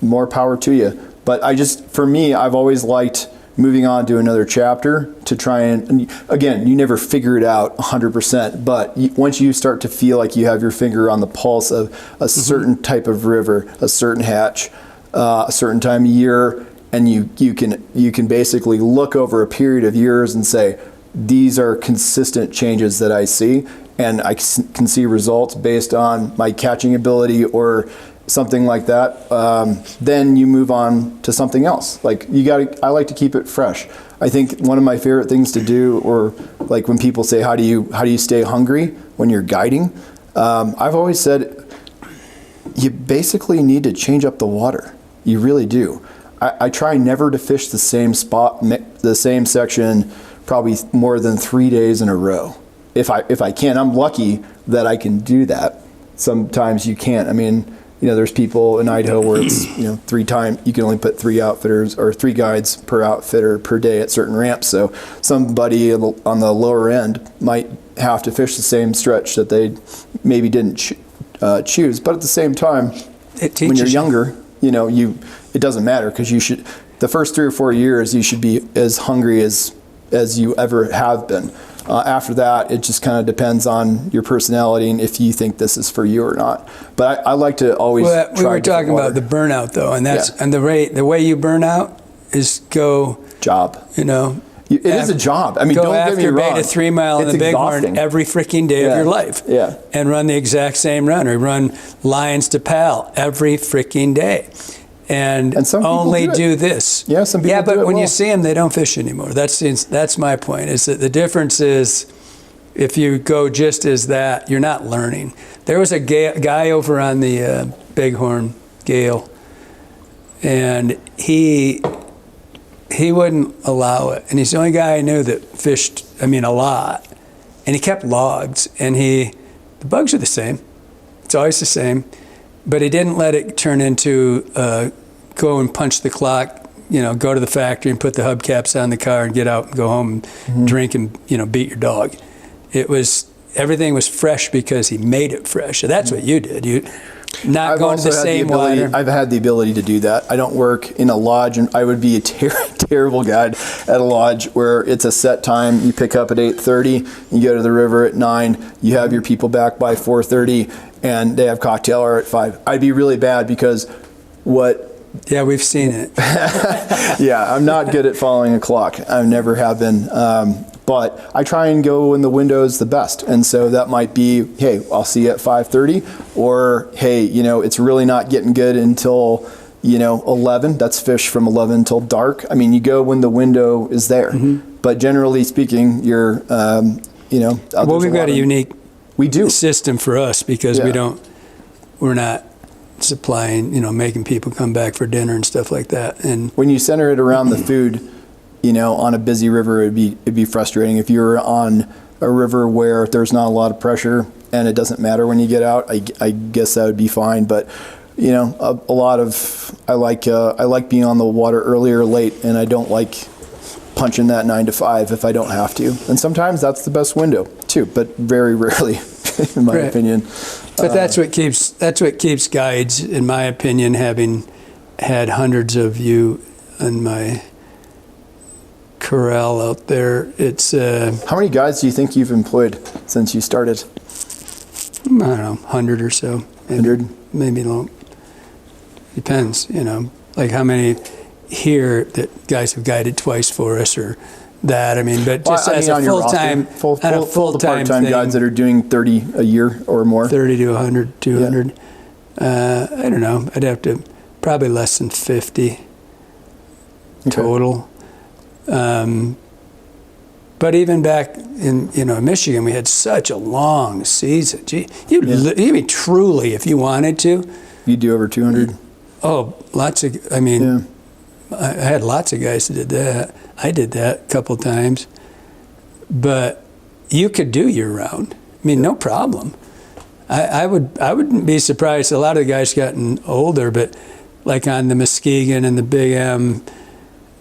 more power to you. But for me, I've always liked moving on to another chapter to try and again, you never figure it out 100%, but once you start to feel like you have your finger on the pulse of a certain type of river, a certain hatch, a certain time of year, and you can basically look over a period of years and say, these are consistent changes that I see, and I can see results based on my catching ability or something like that, then you move on to something else. I like to keep it fresh. I think one of my favorite things to do, or like when people say, how do you stay hungry when you're guiding? I've always said, you basically need to change up the water. You really do. I try never to fish the same spot, the same section, probably more than 3 days in a row. If I can, I'm lucky that I can do that. Sometimes you can't. I mean, there's people in Idaho where it's, 3 times, you can only put 3 outfitters or 3 guides per outfitter per day at certain ramps. So somebody on the lower end might have to fish the same stretch that they maybe didn't choose. But at the same time, when you're younger, it doesn't matter, because the first 3 or 4 years, you should be as hungry as you ever have been. After that, it just kind of depends on your personality and if you think this is for you or not. But I like to always try. We were talking about the burnout, though, and and the way you burn out is go job. It is a job. I mean, go don't get me after wrong. beta 3 mile in the Bighorn every freaking day of your life. Yeah. And run the exact same run, or run Lions to Pal every freaking day. And some only do this. Yeah, some people. Yeah, but do it when well. you see them, they don't fish anymore. That's my point. Is that the difference is, if you go just as that, you're not learning. There was a guy over on the Bighorn Gale, and he wouldn't allow it. And he's the only guy I knew that fished, a lot. And he kept logs, and the bugs are the same. It's always the same. But he didn't let it turn into go and punch the clock, go to the factory and put the hubcaps on the car and get out and go home and drink and, beat your dog. Everything was fresh because he made it fresh. So that's what you did. Not going to the same water. I've had the ability to do that. I don't work in a lodge, and I would be a terrible guide at a lodge where it's a set time. You pick up at 8:30, you go to the river at 9, you have your people back by 4:30, and they have cocktail hour at 5. I'd be really bad because Yeah, we've seen it. Yeah, I'm not good at following a clock. I never have been. But I try and go when the window is the best. And so that might be, hey, I'll see you at 5:30, or hey, it's really not getting good until, 11. That's fish from 11 till dark. I mean, you go when the window is there. But generally speaking, you're, Well, we've got a unique system for us, because we're not supplying, making people come back for dinner and stuff like that. And when you center it around the food, on a busy river, it'd be frustrating. If you're on a river where there's not a lot of pressure and it doesn't matter when you get out, I guess that would be fine. But I like being on the water early or late, and I don't like punching that 9 to 5 if I don't have to. And sometimes that's the best window too, but very rarely, in my opinion. But that's what keeps guides, in my opinion, having had hundreds of you in my corral out there. It's how many guides do you think you've employed since you started? I don't know, 100 or so. 100? Maybe long. Depends, like how many here that guys have guided twice for us, or that. But just as a full-time, part-time thing, guides that are doing 30 a year or more. 30 to 100, 200. Yeah. I don't know. I'd have to, probably less than 50 total. But even back in Michigan, we had such a long season. Gee, you mean truly, if you wanted to, you'd do over 200. Oh, lots of. I had lots of guys that did that. I did that a couple times. But you could do year-round. I mean, no problem. I wouldn't be surprised. A lot of the guys gotten older, but like on the Muskegon and the Big M,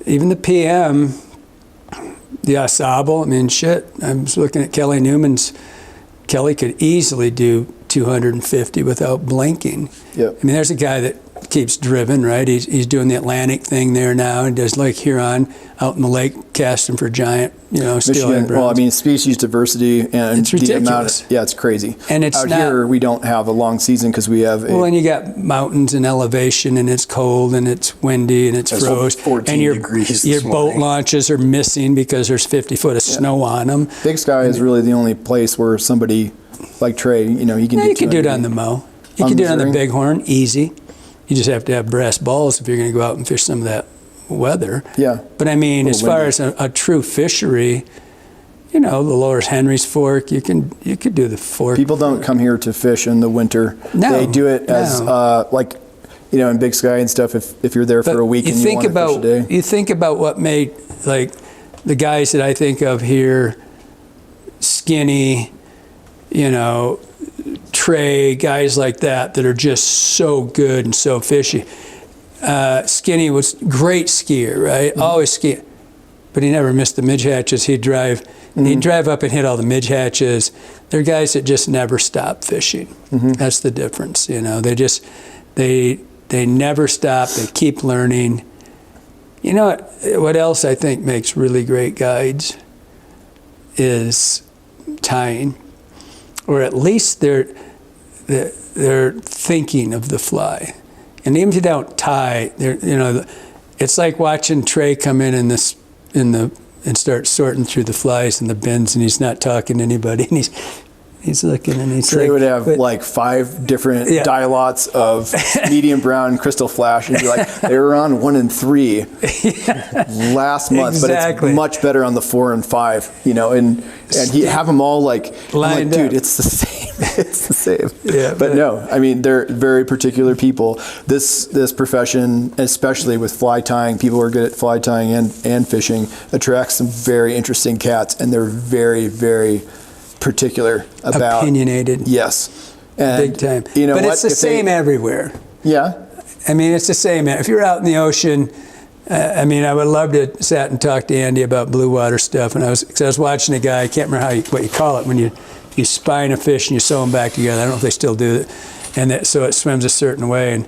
even the PM, the Asable, I mean, shit. I was looking at Kelly Newman's. Kelly could easily do 250 without blinking. Yep. I mean, there's a guy that keeps driven, right? He's doing the Atlantic thing there now and does Lake Huron out in the lake, casting for giant, steelhead browns. Well, I mean, species diversity and It's the ridiculous. amount. It's crazy. And it's out not, here we don't have a long season because we have. Well, and you got mountains and elevation, and it's cold and it's windy and it's froze, 14 and degrees your this boat morning. launches are missing because there's 50 foot of snow on them. Big Sky is really the only place where somebody like Trey, he can. Yeah, you can do it on the Mo. You On can do it on the Missouri? Bighorn, easy. You just have to have brass balls if you're going to go out and fish some of that weather. Yeah. But I mean, as far windy. as a true fishery, the lower Henry's Fork, you could do the fork. People don't come here to fish in the winter. No, They do it as in Big Sky and stuff. If you're there for a week and you want to fish a day. You think about what made, like, the guys that I think of here, Skinny, Trey, guys like that are just so good and so fishy. Skinny was great skier, right? Mm-hmm. Always ski, but he never missed the midge hatches. He'd drive up and hit all the midge hatches. They're guys that just never stop fishing. Mm-hmm. That's the difference. They never stop. They keep learning. You know what else I think makes really great guides is tying, or at least they're thinking of the fly. And even if you don't tie, it's like watching Trey come in and start sorting through the flies in the bins, and he's not talking to anybody, and he's looking, and he's Trey like, would have like 5 different dilots of medium brown crystal flash, and be like, they were on 1 and 3 last month, Exactly. but it's much better on the 4 and 5, and he have them all like, I'm like, Lined dude, up. it's the same. It's the same. Yeah, but no, I mean, they're very particular people. This profession, especially with fly tying, people who are good at fly tying and fishing, attracts some very interesting cats, and they're very, very particular about opinionated. Yes, and Big time. You know, but what? it's the If same everywhere. Yeah, I mean, it's the same. If you're out in the ocean, I would love to sat and talk to Andy about blue water stuff. And I was watching a guy, I can't remember what you call it, when you spine a fish and you sew them back together. I don't know if they still do it. And so it swims a certain way. And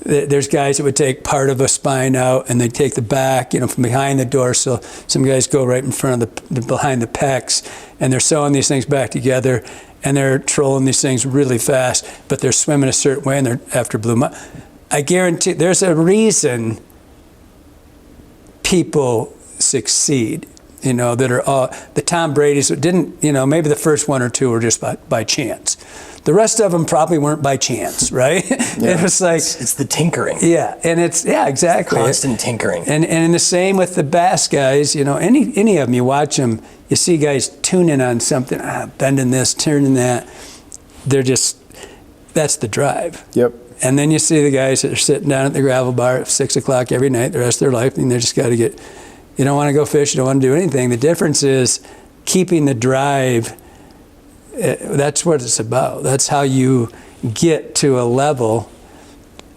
there's guys that would take part of a spine out and they take the back, from behind the dorsal. Some guys go right in front of behind the pecs, and they're sewing these things back together, and they're trolling these things really fast, but they're swimming a certain way, and they're after blue. I guarantee there's a reason people succeed, that are all, the Tom Brady's didn't, maybe the first 1 or 2 were just by chance. The rest of them probably weren't by chance, right? Yeah. It was like, It's the tinkering. yeah, and exactly. Constant tinkering. And the same with the bass guys, any of them, you watch them, you see guys tuning on something, bending this, turning that. That's the drive. yep. And then you see the guys that are sitting down at the gravel bar at 6 o'clock every night the rest of their life, and they just got to you don't want to go fish, you don't want to do anything. The difference is keeping the drive. That's what it's about. That's how you get to a level.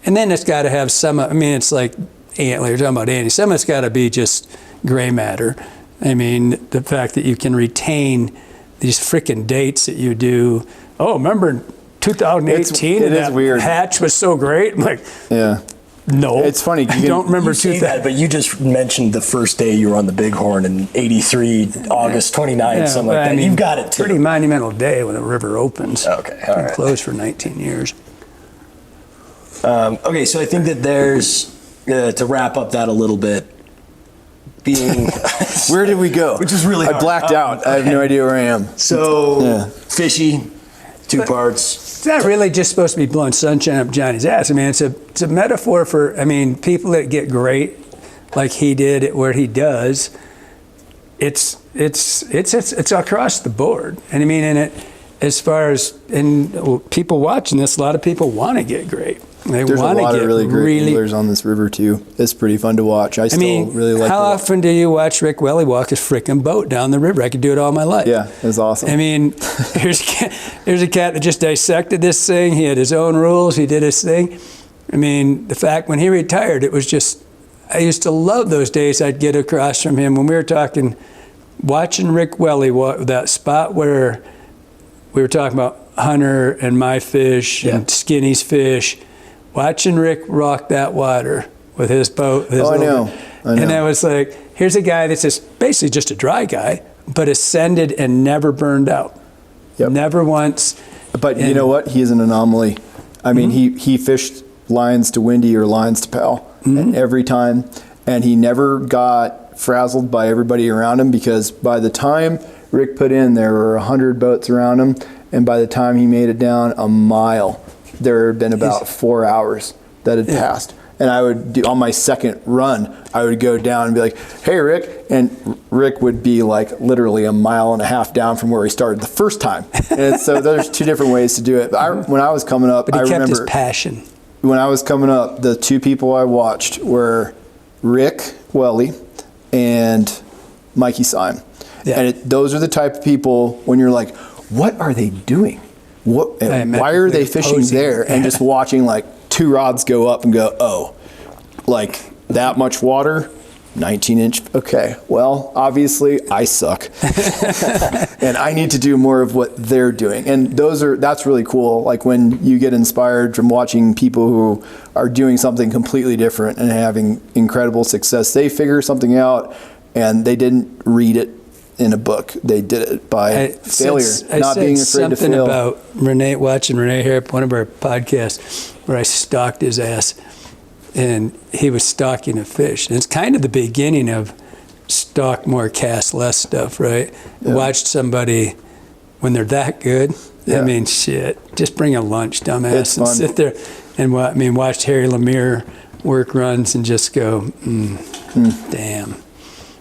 And then it's got to have it's like antler, you're talking about Andy. Some of it's got to be just gray matter. The fact that you can retain these freaking dates that you do. Oh, remember in 2018 it is that weird. hatch was so great? I'm like, Yeah. no. It's funny. I don't remember You say 2000. that, but you just mentioned the first day you were on the Bighorn in '83, August 29th, something like that. You've got it too. Pretty monumental day when the river opens. Okay, all right. Closed for 19 years. Okay, so I think that there's, to wrap up that a little bit, being... Where did we go? Which is really I hard. blacked out. I have no idea where I am. So, Yeah. fishy, 2 parts. It's not really just supposed to be blowing sunshine up Johnny's ass. It's a metaphor for, people that get great, like he did at where he does. It's across the board. And as far as people watching this, a lot of people want to get great. They There's a want to lot get of really great really. anglers on this river too. It's pretty fun to watch. I still really like how it. often do you watch Rick Welly walk his freaking boat down the river? I could do it all my life. Yeah, it was awesome. I mean, here's a cat that just dissected this thing. He had his own rules. He did his thing. I mean, the fact when he retired, it was just, I used to love those days I'd get across from him when we were talking, watching Rick Welly, that spot where we were talking about Hunter and my fish and Skinny's fish, watching Rick rock that water with his boat. I know. And I was like, here's a guy that's basically just a dry guy, but ascended and never burned out. Yep. Never once. But you know what? He's an anomaly. I mean, he fished lines to windy or lines to pal and every time, and he never got frazzled by everybody around him, because by the time Rick put in, there were 100 boats around him, and by the time he made it down a mile, there had been about 4 hours that had passed. And I would do, on my second run, I would go down and be like, hey, Rick. And Rick would be like literally a mile and a half down from where he started the first time. And so there's two different ways to do it. But when I was coming up, But he I kept remember his passion. when I was coming up, the two people I watched were Rick Welly and Mikey Syme. Yeah. And those are the type of people when you're like, what are they doing? Why are they fishing posing. there? And just watching like two rods go up and go, oh, like that much water, 19-inch. Okay, well, obviously I suck, and I need to do more of what they're doing. And that's really cool. Like when you get inspired from watching people who are doing something completely different and having incredible success. They figure something out, and they didn't read it in a book. They did it by failure, not being afraid to fail. About watching Renee Harrop, one of our podcasts, where I stalked his ass, and he was stalking a fish. And it's kind of the beginning of stalk more, cast less stuff, right? Yeah. Watched somebody when they're that good. Yeah. I mean, shit. Just bring a lunch, dumbass, and sit there and watch Harry Lemire work runs and just go, damn.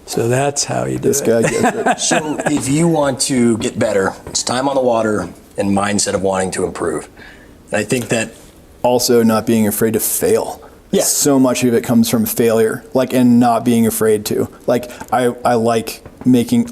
So that's how you do this guy gets it. So if you want to get better, it's time on the water and mindset of wanting to improve. And I think that also not being afraid to fail. Yeah. So much of it comes from failure, and not being afraid to. I like making,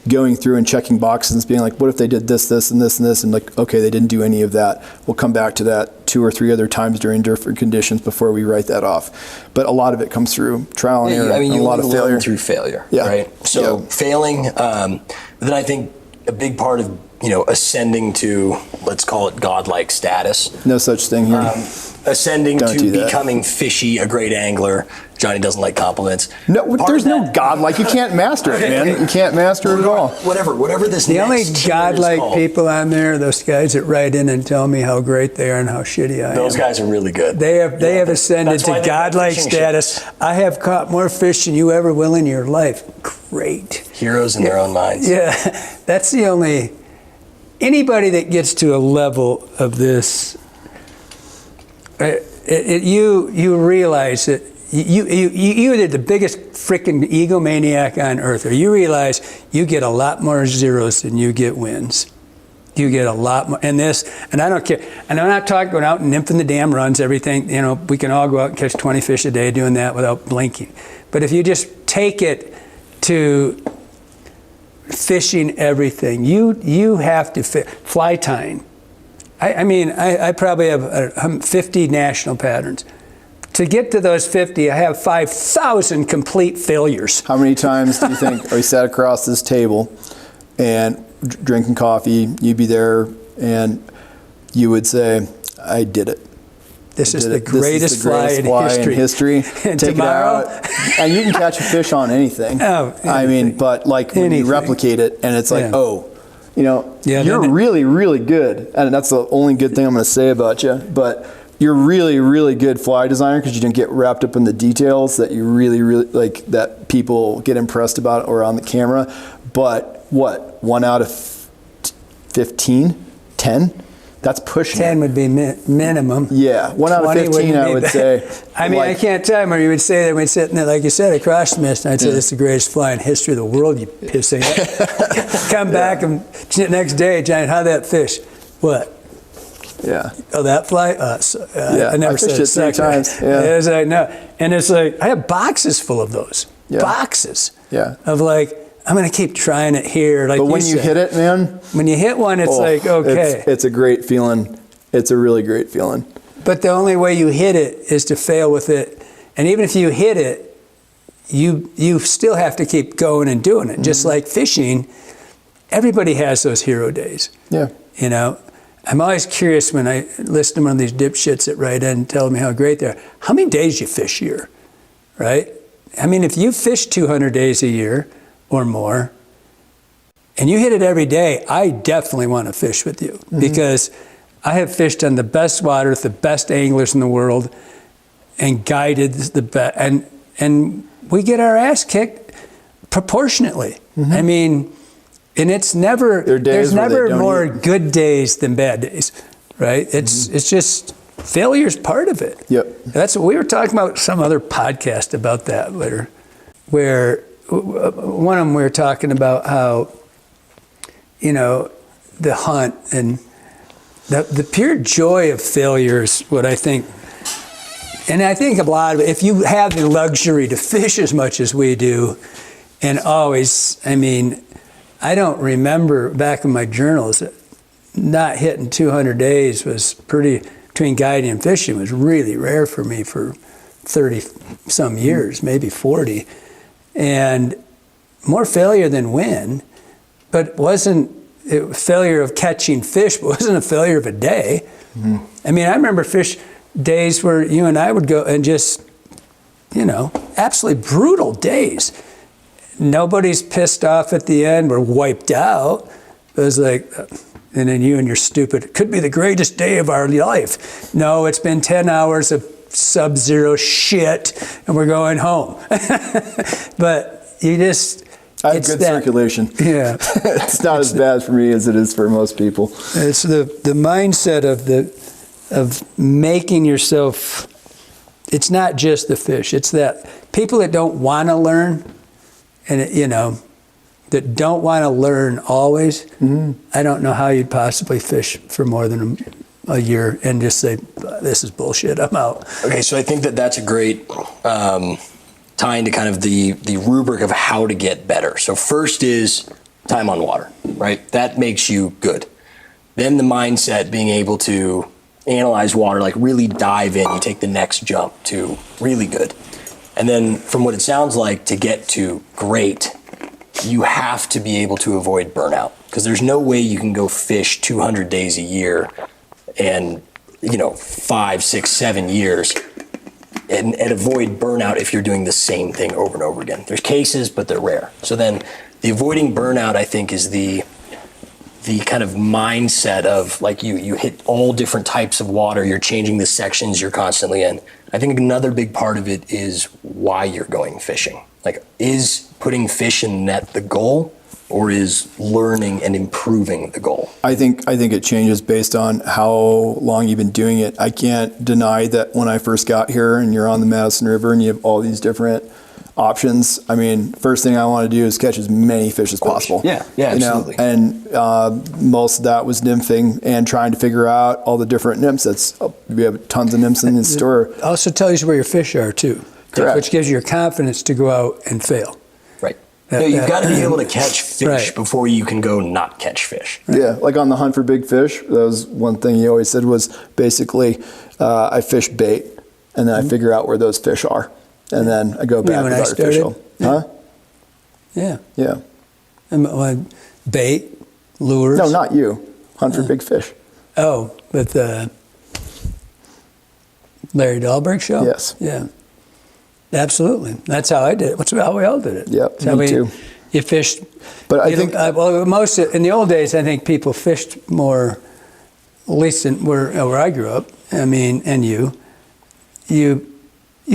going through and checking boxes and being like, what if they did this, this, and this, and this? And okay, they didn't do any of that. We'll come back to that 2 or 3 other times during different conditions before we write that off. But a lot of it comes through trial and error, and a lot of failure. Through failure, yeah. Right? So failing, then I think a big part of, ascending to, let's call it godlike status. No such thing here. Ascending to becoming fishy, a great angler. Johnny doesn't like compliments. No, there's no godlike. You can't master it, man. You can't master it at all. Whatever this The only next godlike people on there are those guys that write in and tell me how great they are and how shitty I am. Those guys are really good. They have ascended to godlike status. I have caught more fish than you ever will in your life. Great. Heroes in their own minds. Yeah, that's the only... Anybody that gets to a level of this, you realize that you're either the biggest freaking egomaniac on earth, or you realize you get a lot more zeros than you get wins. You get a lot more, and I don't care. And I'm not talking going out and nymphing the damn runs, everything. We can all go out and catch 20 fish a day doing that without blinking. But if you just take it to fishing everything, you have to fly tying. I probably have 50 national patterns. To get to those 50, I have 5,000 complete failures. How many times do you think we sat across this table and drinking coffee, you'd be there and you would say, I did it. This is the greatest fly in history. And take tomorrow, it out, and you can catch a fish on anything. But when you replicate it, and it's like, you're really, really good. And that's the only good thing I'm going to say about you. But you're really, really good fly designer because you didn't get wrapped up in the details that you really, really that people get impressed about or on the camera. But 1 out of 15, 10? That's pushing 10 would be minimum. Yeah, 1 out of 15, I would say. I can't tell him, or you would say that we'd sit in there, like you said, across from us, and I'd say, this is the greatest fly in history of the world, you pissing. Come back, and next day, Johnny, how'd that fish? What? Yeah. Oh, that fly? Yeah, I never I said fished it 3 sucker. times, yeah. It's like, no. And it's like, I have boxes full of those. Yeah. Boxes. Yeah. Of like, I'm going to keep trying it here. Like But when you said. hit it, man, When you hit one, it's like, okay. it's a great feeling. It's a really great feeling. But the only way you hit it is to fail with it. And even if you hit it, you still have to keep going and doing it. Just like fishing, everybody has those hero days. Yeah. You know, I'm always curious when I listen to one of these dipshits that write in and tell me how great they are. How many days you fish a year, right? I mean, if you fish 200 days a year or more, and you hit it every day, I definitely want to fish with you because I have fished on the best water with the best anglers in the world and guided the best. And we get our ass kicked proportionately. I mean, and it's never, there's never more good days than bad days, right? It's just, failure's part of it. Yep. That's what we were talking about, some other podcast about that later, where one of them we were talking about how, you know, the hunt and the pure joy of failure is what I think. And I think a lot of it, if you have the luxury to fish as much as we do, and always, I mean, I don't remember back in my journals that not hitting 200 days was pretty, between guiding and fishing was really rare for me for 30 some years, maybe 40. And more failure than win, but failure of catching fish, but wasn't a failure of a day. I mean, I remember fish days where you and I would go and just, you know, absolutely brutal days. Nobody's pissed off at the end. We're wiped out. It was like, and then you and your stupid, it could be the greatest day of our life. No, it's been 10 hours of sub-zero shit, and we're going home. But you just... I have good circulation. Yeah. It's not as bad for me as it is for most people. It's the mindset of making yourself, it's not just the fish. It's that people that don't want to learn, and you know, that don't want to learn always. I don't know how you'd possibly fish for more than a year and just say, this is bullshit, I'm out. Okay, so I think that's a great tie into kind of the rubric of how to get better. So first is time on water, right? That makes you good. Then the mindset, being able to analyze water, like really dive in, you take the next jump to really good. And then from what it sounds like, to get to great, you have to be able to avoid burnout, because there's no way you can go fish 200 days a year and, you know, 5, 6, 7 years and avoid burnout if you're doing the same thing over and over again. There's cases, but they're rare. So then the avoiding burnout, I think, is the kind of mindset of like you hit all different types of water, you're changing the sections you're constantly in. I think another big part of it is why you're going fishing. Like, is putting fish in the net the goal, or is learning and improving the goal? I think it changes based on how long you've been doing it. I can't deny that when I first got here and you're on the Madison River and you have all these different options. I mean, first thing I want to do is catch as many fish as possible. Yeah, absolutely. And most of that was nymphing and trying to figure out all the different nymphs. We have tons of nymphs in the store. Also tells you where your fish are too. Correct. Which gives you your confidence to go out and fail. Right. You've got to be able to catch fish before you can go not catch fish. Right. Yeah, like on the hunt for big fish, that was one thing he always said was basically, I fish bait, and then I figure out where those fish are. And then I go back with artificial. Huh? Yeah. Yeah. And, bait, lures. No, not you. Hunt for big fish. Oh, with the Larry Dahlberg show? Yes. Yeah. Absolutely. That's how I did it. That's how we all did it. Yep, me too. You fished. But I think... most in the old days, I think people fished more, at least where I grew up, I mean, and you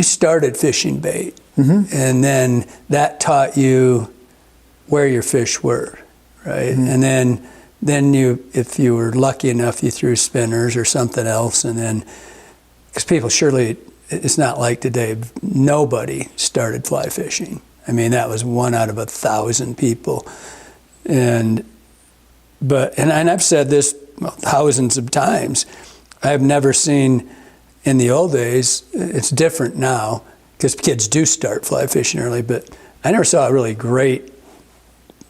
started fishing bait, and then that taught you where your fish were, right? And then you, if you were lucky enough, you threw spinners or something else, and then, because people surely, it's not like today, nobody started fly fishing. I mean, that was 1 out of 1,000 people. And I've said this thousands of times, I've never seen in the old days, it's different now because kids do start fly fishing early, but I never saw a really great,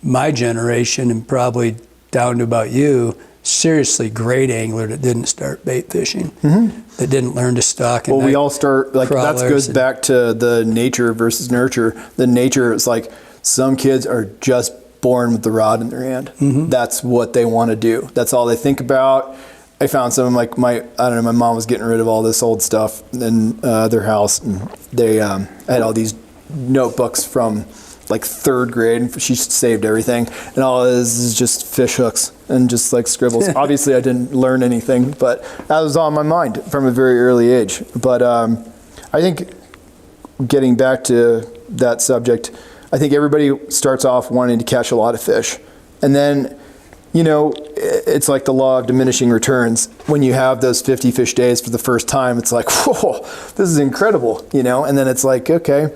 my generation and probably down to about you, seriously great angler that didn't start bait fishing, that didn't learn to stock. Well, we all start, like, that goes back to the nature versus nurture. The nature is like some kids are just born with the rod in their hand. That's what they want to do. That's all they think about. I found some, like, my mom was getting rid of all this old stuff in their house, and they had all these notebooks from like 3rd grade, and she saved everything, and all it is just fish hooks and just like scribbles. Obviously I didn't learn anything, but that was on my mind from a very early age. But I think, getting back to that subject, I think everybody starts off wanting to catch a lot of fish, and then, you know, it's like the law of diminishing returns. When you have those 50 fish days for the first time, it's like, whoa, this is incredible, you know. And then it's like, okay,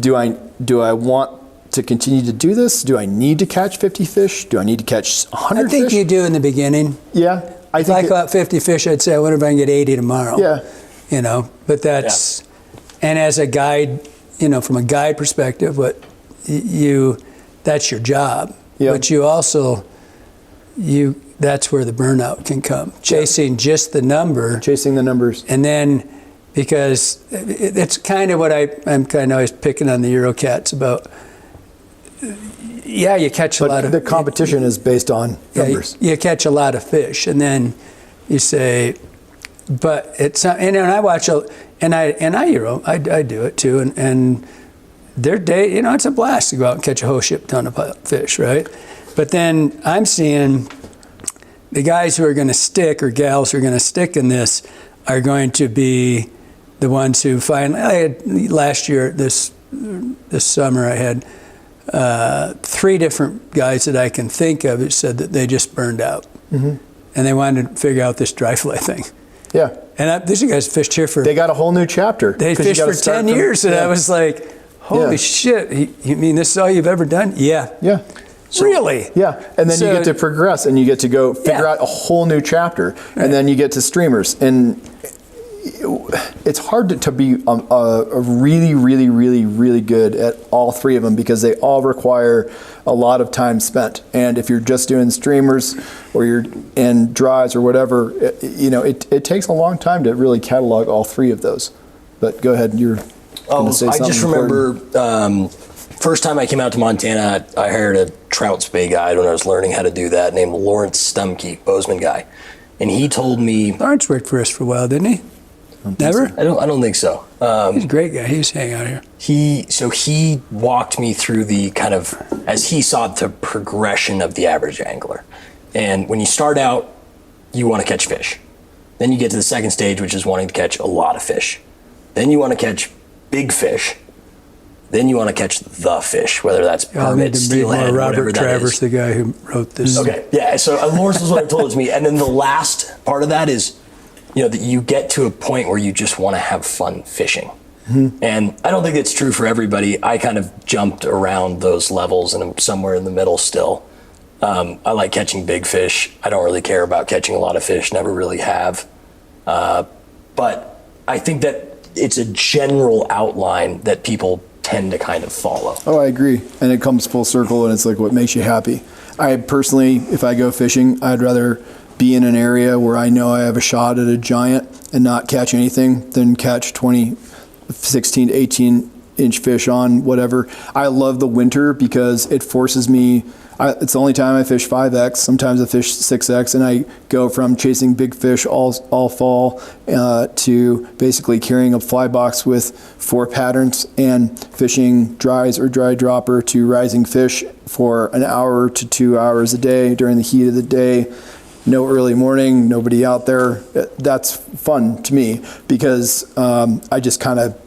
do I want to continue to do this? Do I need to catch 50 fish? Do I need to catch 100 fish? I think you do in the beginning. Yeah. If I caught 50 fish, I'd say, I wonder if I can get 80 tomorrow. Yeah. You know, but that's, and as a guide, you know, from a guide perspective, that's your job. Yeah. But you also, that's where the burnout can come. Chasing just the number. Chasing the numbers. And then, because it's kind of what I'm kind of always picking on the Eurocats about. Yeah, you catch a lot of... the competition is based on numbers. You catch a lot of fish, and then you say, but it's not, and I watch, and I do it too, and their day, you know, it's a blast to go out and catch a whole ship ton of fish, right? But then I'm seeing the guys who are going to stick, or gals who are going to stick in this, are going to be the ones who last year, this summer, I had 3 different guys that I can think of who said that they just burned out. And they wanted to figure out this dry fly thing. Yeah. And these guys fished here for... They got a whole new chapter. They fished for 10 years, and I was like, holy shit, you mean this is all you've ever done? Yeah. Yeah. Really? Yeah, and then you get to progress, and you get to go figure out a whole new chapter, and then you get to streamers, and it's hard to be a really, really, really, really good at all 3 of them, because they all require a lot of time spent. And if you're just doing streamers, or you're in dries or whatever, it takes a long time to really catalog all 3 of those. But go ahead, you're going to say something. I just remember first time I came out to Montana, I hired a trout spay guide when I was learning how to do that, named Lawrence Stumke, Bozeman guy. And he told me... Lawrence worked for us for a while, didn't he? Never? So. I don't think so. He's a great guy. He was hanging out here. He walked me through the kind of, as he saw the progression of the average angler. And when you start out, you want to catch fish. Then you get to the second stage, which is wanting to catch a lot of fish. Then you want to catch big fish. Then you want to catch the fish, whether that's permit, steelhead, whatever that is. Robert Travers, the guy who wrote this. Okay, yeah. So Lawrence was what I told it to me, and then the last part of that is, that you get to a point where you just want to have fun fishing. And I don't think it's true for everybody. I kind of jumped around those levels, and I'm somewhere in the middle still. I like catching big fish. I don't really care about catching a lot of fish. Never really have. But I think that it's a general outline that people tend to kind of follow. Oh, I agree. And it comes full circle, and it's like what makes you happy. I personally, if I go fishing, I'd rather be in an area where I know I have a shot at a giant and not catch anything than catch 20, 16 to 18 inch fish on whatever. I love the winter because it forces me, it's the only time I fish 5X, sometimes I fish 6X, and I go from chasing big fish all fall to basically carrying a fly box with 4 patterns and fishing dries or dry dropper to rising fish for an hour to 2 hours a day during the heat of the day. No early morning, nobody out there. That's fun to me because I just kind of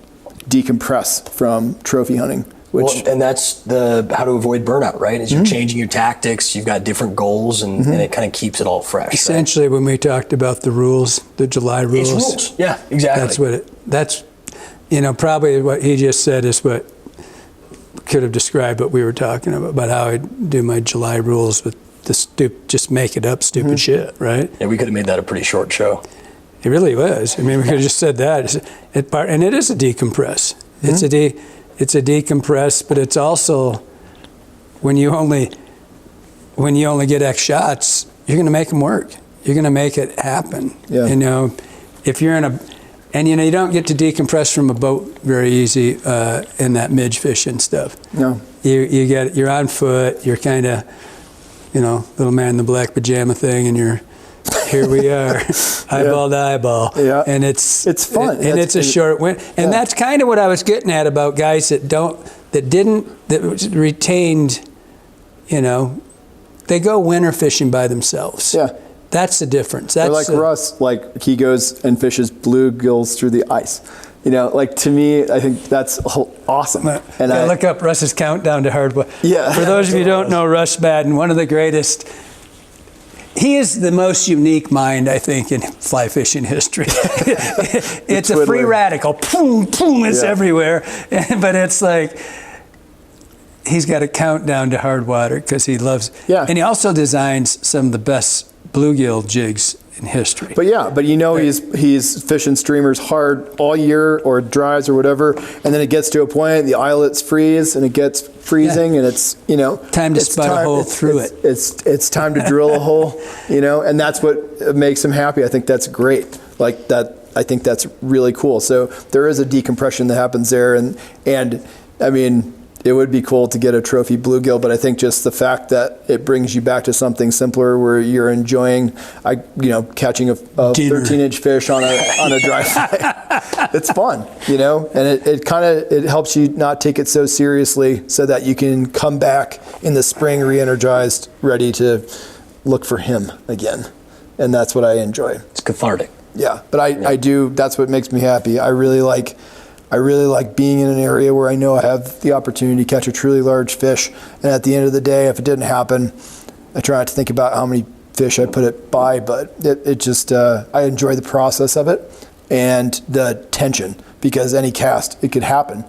decompress from trophy hunting. And that's how to avoid burnout, right? Is you're changing your tactics, you've got different goals, and it kind of keeps it all fresh. Essentially, when we talked about the rules, the July rules. It's rules, yeah, exactly. That's probably what he just said is what could have described what we were talking about how I do my July rules with just make it up stupid shit, right? Yeah, we could have made that a pretty short show. It really was. I mean, we could have just said that. And it is a decompress. It's a decompress, but it's also when you only get X shots, you're going to make them work. You're going to make it happen. Yeah. You know, if you're you don't get to decompress from a boat very easy in that midge fishing stuff. No. You're on foot. You're kind of, little man in the black pajama thing, and here we are, eyeball to eyeball. Yeah. And it's fun. It's a short win. And that's kind of what I was getting at about guys that retained, they go winter fishing by themselves. Yeah. That's the difference. Or like Russ, like he goes and fishes bluegills through the ice. Like to me, I think that's awesome. And I look up Russ's countdown to hardwood. Yeah. For those of you who don't know Russ Madden, one of the greatest. He is the most unique mind, I think, in fly fishing history. It's a free radical. Boom, boom, it's everywhere. But it's like, he's got a countdown to hard water because he loves. Yeah. And he also designs some of the best bluegill jigs in history. But he's fishing streamers hard all year, or dries or whatever, and then it gets to a point, the eyelets freeze and it gets freezing, and it's time to spot a hole through it. It's time to drill a hole, and that's what makes him happy. I think that's great. Like that, I think that's really cool. So there is a decompression that happens there, and I mean, it would be cool to get a trophy bluegill, but I think just the fact that it brings you back to something simpler where you're enjoying, catching a 13-inch fish on a dry fly. It's fun, and it helps you not take it so seriously, so that you can come back in the spring re-energized, ready to look for him again. And that's what I enjoy. It's cathartic. Yeah, but I do. That's what makes me happy. I really like being in an area where I know I have the opportunity to catch a truly large fish. And at the end of the day, if it didn't happen, I try not to think about how many fish I put it by, but it just, I enjoy the process of it and the tension, because any cast, it could happen.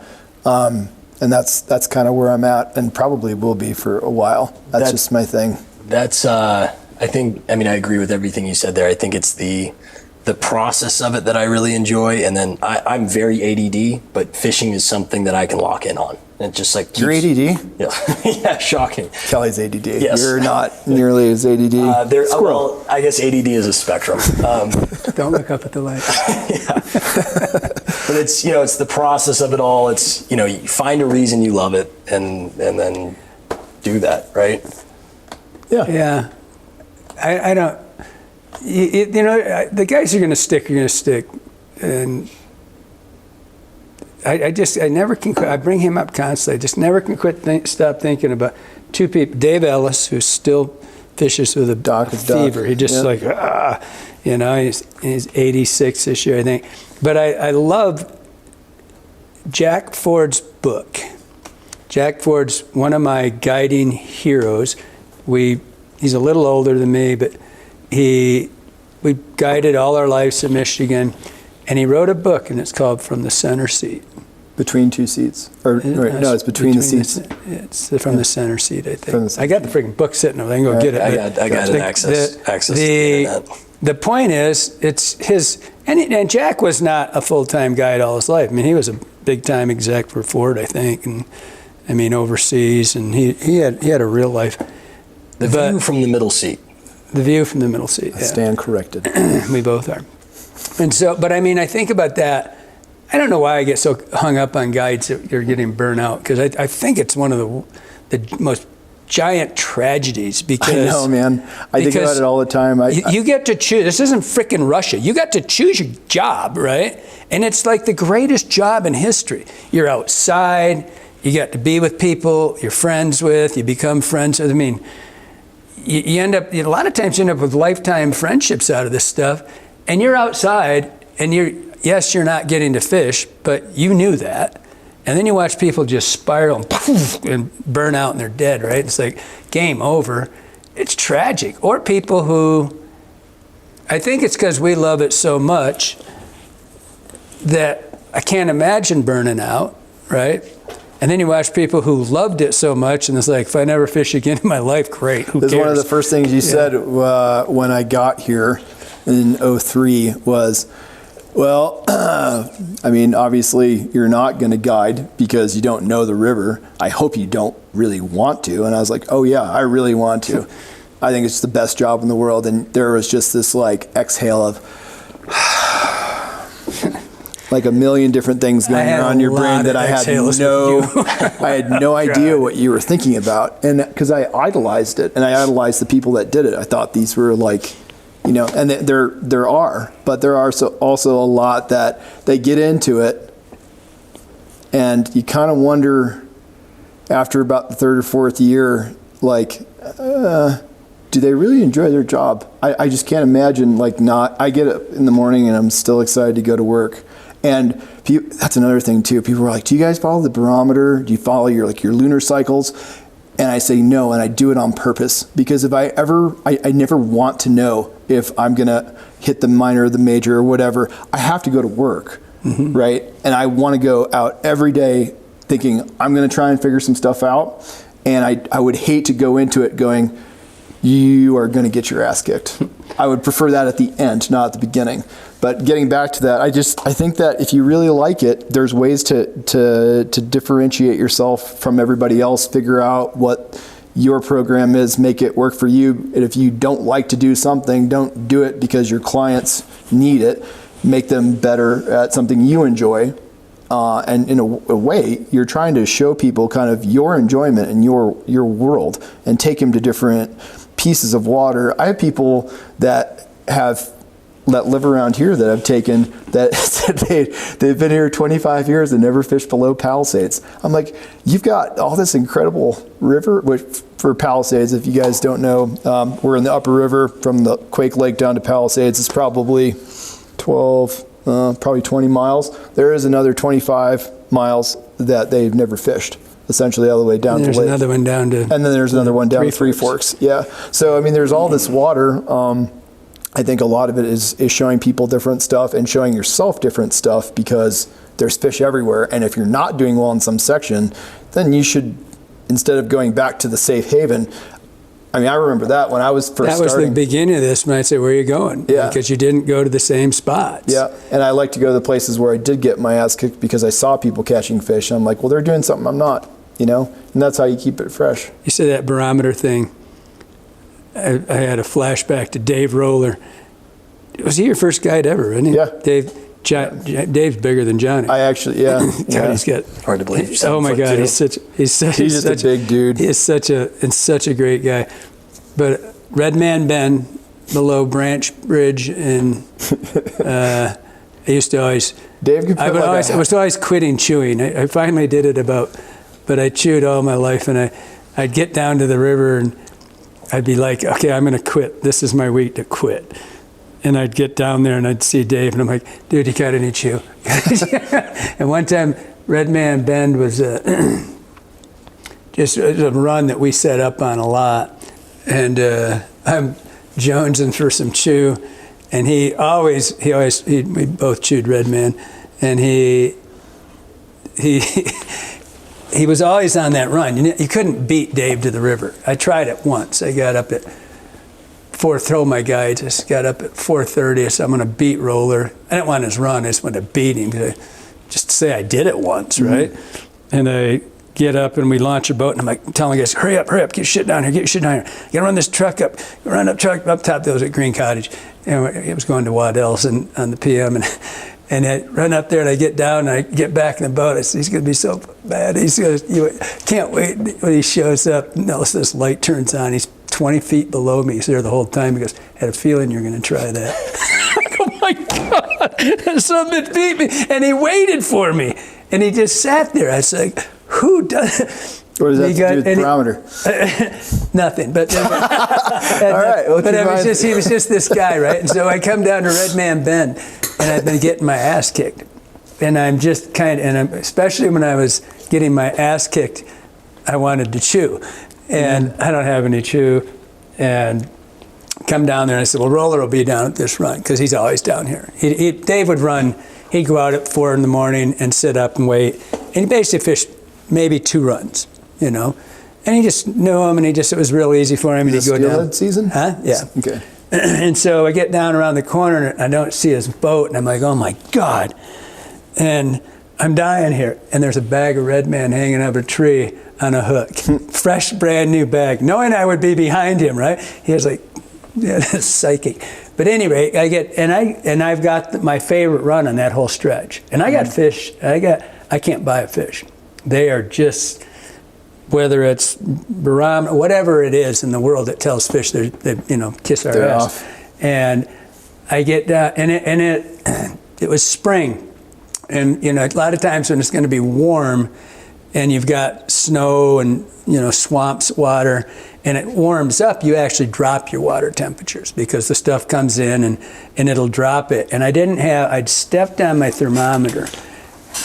And that's kind of where I'm at, and probably will be for a while. That's just my thing. That's, I agree with everything you said there. I think it's the process of it that I really enjoy, and then I'm very ADD, but fishing is something that I can lock in on. And it just like You're ADD? Yeah, yeah, shocking. Kelly's ADD. Yes. You're not nearly as ADD. Well, I guess ADD is a spectrum. Don't look up at the light. But it's it's the process of it all. It's you find a reason you love it, and then do that, right? Yeah. Yeah. I don't. The guys are going to stick, and I never can quit. I bring him up constantly. I just never can stop thinking about two people. Dave Ellis, who still fishes with a fever. He just he's 86 this year, I think. But I love Jack Ford's book. Jack Ford's one of my guiding heroes. He's a little older than me, but we guided all our lives in Michigan, and he wrote a book, and it's called From the Center Seat. Between two seats. It's between the seats. It's from the center seat, I think. I got the freaking book sitting over there. I can go get it. I got access to the internet. The point is, it's his, and Jack was not a full-time guide all his life. I mean, he was a big-time exec for Ford, I think, and overseas, and he had a real life. The view from the middle seat. The view from the middle seat. I stand corrected. We both are. And so, but I think about that. I don't know why I get so hung up on guides that you're getting burnout, because I think it's one of the most giant tragedies, because I know, man. I think about it all the time. You get to choose. This isn't frickin' Russia. You got to choose your job, right? And it's like the greatest job in history. You're outside. You get to be with people you're friends with. You become friends with. You end up, a lot of times you end up with lifetime friendships out of this stuff, and you're outside, and yes, you're not getting to fish, but you knew that. And then you watch people just spiral and poof, and burn out, and they're dead, right? It's like game over. It's tragic. Or people who, I think it's because we love it so much that I can't imagine burning out, right? And then you watch people who loved it so much, and it's like, if I never fish again in my life, great. Who That's cares? one of the first things you said when I got here in '03 was, well, I mean, obviously you're not going to guide because you don't know the river. I hope you don't really want to. And I was like, oh yeah, I really want to. I think it's the best job in the world. And there was just this like exhale of like a million different things going on in your brain that I had no idea what you were thinking about. And because I idolized it, and I idolized the people that did it. I thought these were like, you know, and there are, but there are also a lot that they get into it, and you kind of wonder after about the third or fourth year, like, do they really enjoy their job? I just can't imagine, like, not. I get up in the morning and I'm still excited to go to work. And that's another thing too. People are like, do you guys follow the barometer? Do you follow your lunar cycles? And I say no, and I do it on purpose, because if I never want to know if I'm gonna hit the minor or the major or whatever. I have to go to work, right? And I want to go out every day thinking I'm gonna try and figure some stuff out. And I would hate to go into it going, you are gonna get your ass kicked. I would prefer that at the end, not at the beginning. But getting back to that, I think that if you really like it, there's ways to differentiate yourself from everybody else, figure out what your program is, make it work for you. And if you don't like to do something, don't do it because your clients need it. Make them better at something you enjoy. And in a way, you're trying to show people kind of your enjoyment and your world, and take them to different pieces of water. I have people that live around here that I've taken that said they've been here 25 years and never fished below Palisades. I'm like, you've got all this incredible river, which for Palisades, if you guys don't know, we're in the upper river from the Quake Lake down to Palisades. It's probably 20 miles. There is another 25 miles that they've never fished, essentially all the way down to the lake. There's another one down to... And then there's another one down to Three Forks. Yeah. So, I mean, there's all this water. I think a lot of it is showing people different stuff and showing yourself different stuff, because there's fish everywhere. And if you're not doing well in some section, then you should, instead of going back to the safe haven, I mean, I remember that when I was first starting. That was the beginning of this, when I say, where are you going? Yeah. Because you didn't go to the same spots. Yeah, and I like to go to the places where I did get my ass kicked because I saw people catching fish. I'm like, well, they're doing something I'm not, you know? And that's how you keep it fresh. You said that barometer thing. I had a flashback to Dave Roller. Was he your first guide ever, isn't he? Yeah. Dave's bigger than Johnnie. I actually, yeah. God, he's got... Hard to believe. Oh my God, he's just a big dude. He is such a great guy. But Red Man Bend, below Branch Bridge, and I used to always... Dave could I was always quitting chewing. I finally did it but I chewed all my life, and I'd get down to the river, and I'd be like, okay, I'm going to quit. This is my week to quit. And I'd get down there and I'd see Dave, and I'm like, dude, you got any chew? And one time, Red Man Bend was just a run that we set up on a lot. And I'm jonesing for some chew. And we both chewed Red Man. And he was always on that run. You couldn't beat Dave to the river. I tried it once. I got up at throw my guides. I just got up at 4:30. I said, I'm going to beat Roller. I didn't want his run. I just wanted to beat him. Just to say I did it once, right? And I get up and we launch a boat, and I'm like telling guys, hurry up, get your shit down here, You got to run this truck up. Run up truck up top. That was at Green Cottage. And it was going to Waddell's on the PM. And I run up there, and I get down, and I get back in the boat. I said, he's going to be so bad. Can't wait. When he shows up, this light turns on. He's 20 feet below me. He's there the whole time. He goes, had a feeling you're going to try that. Oh my God, something beat me. And he waited for me. And he just sat there. I was like, who does... What does that have to do with the barometer? Nothing. But all right. He was just this guy, right? And so I come down to Red Man Bend, and I've been getting my ass kicked. And I'm just especially when I was getting my ass kicked, I wanted to chew. And I don't have any chew. And come down there, and I said, well, Roller will be down at this run, because he's always down here. Dave would run. He'd go out at 4 in the morning and sit up and wait. And he basically fished maybe 2 runs, And he just knew him, and it was real easy for him. And he'd go down. Steelhead season? Huh? Yeah. Okay. And so I get down around the corner, and I don't see his boat, and I'm like, oh my God. And I'm dying here. And there's a bag of red man hanging up a tree on a hook. Fresh, brand new bag. Knowing I would be behind him, right? He was like, yeah, that's psychic. But anyway, I've got my favorite run on that whole stretch. And I got fish. I can't buy a fish. They are just, whether it's barometer, whatever it is in the world that tells fish they kiss our ass. Off. And I get down, and it was spring. And, a lot of times when it's going to be warm and you've got snow and, swamps, water, and it warms up, you actually drop your water temperatures because the stuff comes in and it'll drop it. And I'd stepped on my thermometer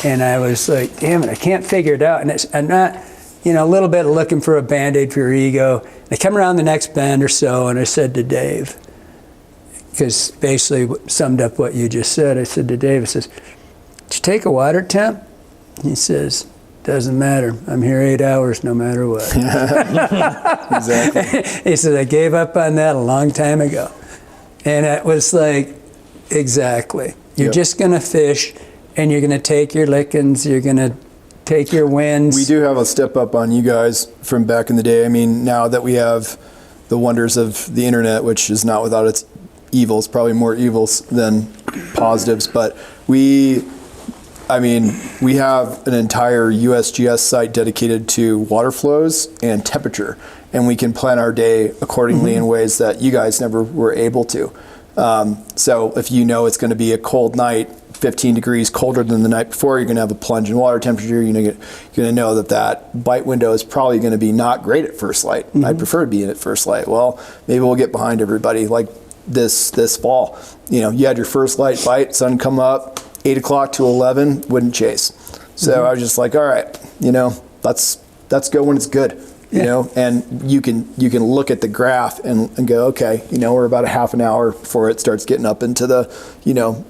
and I was like, damn it, I can't figure it out. And I'm not, a little bit of looking for a Band-Aid for your ego. And I come around the next bend or so and I said to Dave, because basically summed up what you just said, I said to Dave, I says, did you take a water temp? He says, doesn't matter. I'm here 8 hours no matter what. Exactly. He said, I gave up on that a long time ago. And it was like, exactly. You're just going to fish and you're going to take your lickings. You're going to take your wins. We do have a step up on you guys from back in the day. I mean, now that we have the wonders of the internet, which is not without its evils, probably more evils than positives, but we have an entire USGS site dedicated to water flows and temperature, and we can plan our day accordingly in ways that you guys never were able to. So if it's going to be a cold night, 15 degrees colder than the night before, you're going to have a plunge in water temperature. You're going to know that bite window is probably going to be not great at first light. I'd prefer to be in at first light. Well, maybe we'll get behind everybody like this fall. You had your first light bite, sun come up, 8 o'clock to 11, wouldn't chase. So I was just like, all right, let's go when it's good, and you can look at the graph and go, okay, we're about a half an hour before it starts getting up into the,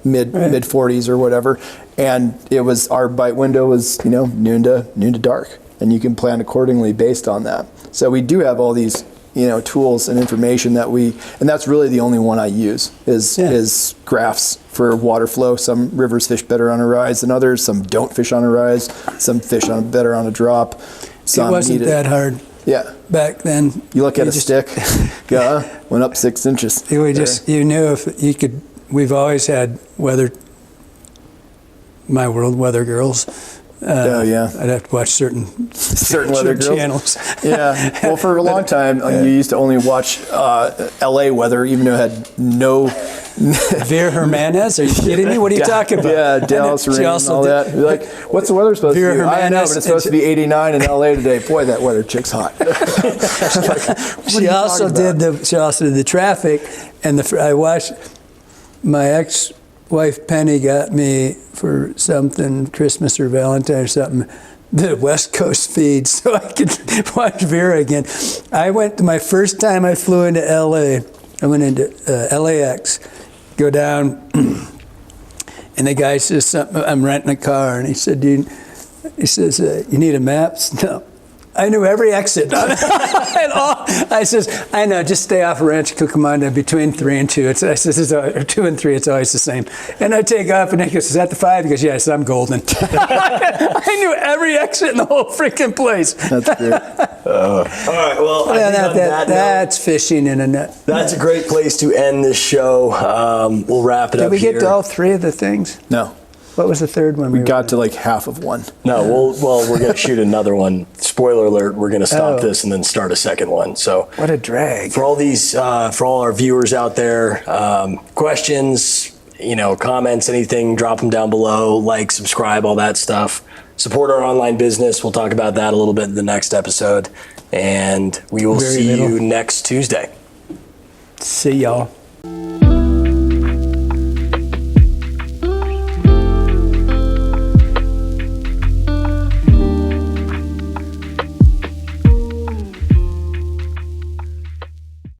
mid 40s or whatever. And our bite window was, noon to dark, and you can plan accordingly based on that. So we do have all these, tools and information and that's really the only one I use is graphs for water flow. Some rivers fish better on a rise than others. Some don't fish on a rise. Some fish better on a drop. Some it wasn't that hard. Yeah. Back then. You look at a stick, went up 6 inches. You knew if you could. We've always had my world weather girls. I'd have to watch certain weather channels. Yeah. Well, for a long time, you used to only watch LA weather, even though it had no. Vera Jimenez? Are you kidding me? What are you talking about? Yeah, Dallas rain and all that. You're like, what's the weather supposed to be? Jimenez, I know, but it's supposed to be 89 in LA today. Boy, that weather chick's hot. She also did the traffic, and I watched my ex-wife Penny got me for something, Christmas or Valentine or something, the West Coast feed, so I could watch Vera again. My first time I flew into LA, I went into LAX, go down, and the guy says something, I'm renting a car, and he said, you need a map? No. I knew every exit. I says, I know, just stay off Rancho Cucamonga between 3 and 2. I says, 2 and 3, it's always the same. And I take off, and he goes, is that the 5? He goes, yeah, I said, I'm golden. I knew every exit in the whole freaking place. That's great. All right, well, that's fishing in a net. That's a great place to end this show. We'll wrap it up here. Did we get to all 3 of the things? No. What was the third one? We got to like half of one. No, we're going to shoot another one. Spoiler alert, we're going to stop this and then start a second one. So what a drag. For all our viewers out there, questions, comments, anything, drop them down below, like, subscribe, all that stuff. Support our online business. We'll talk about that a little bit in the next episode. And we will see you next Tuesday. See y'all.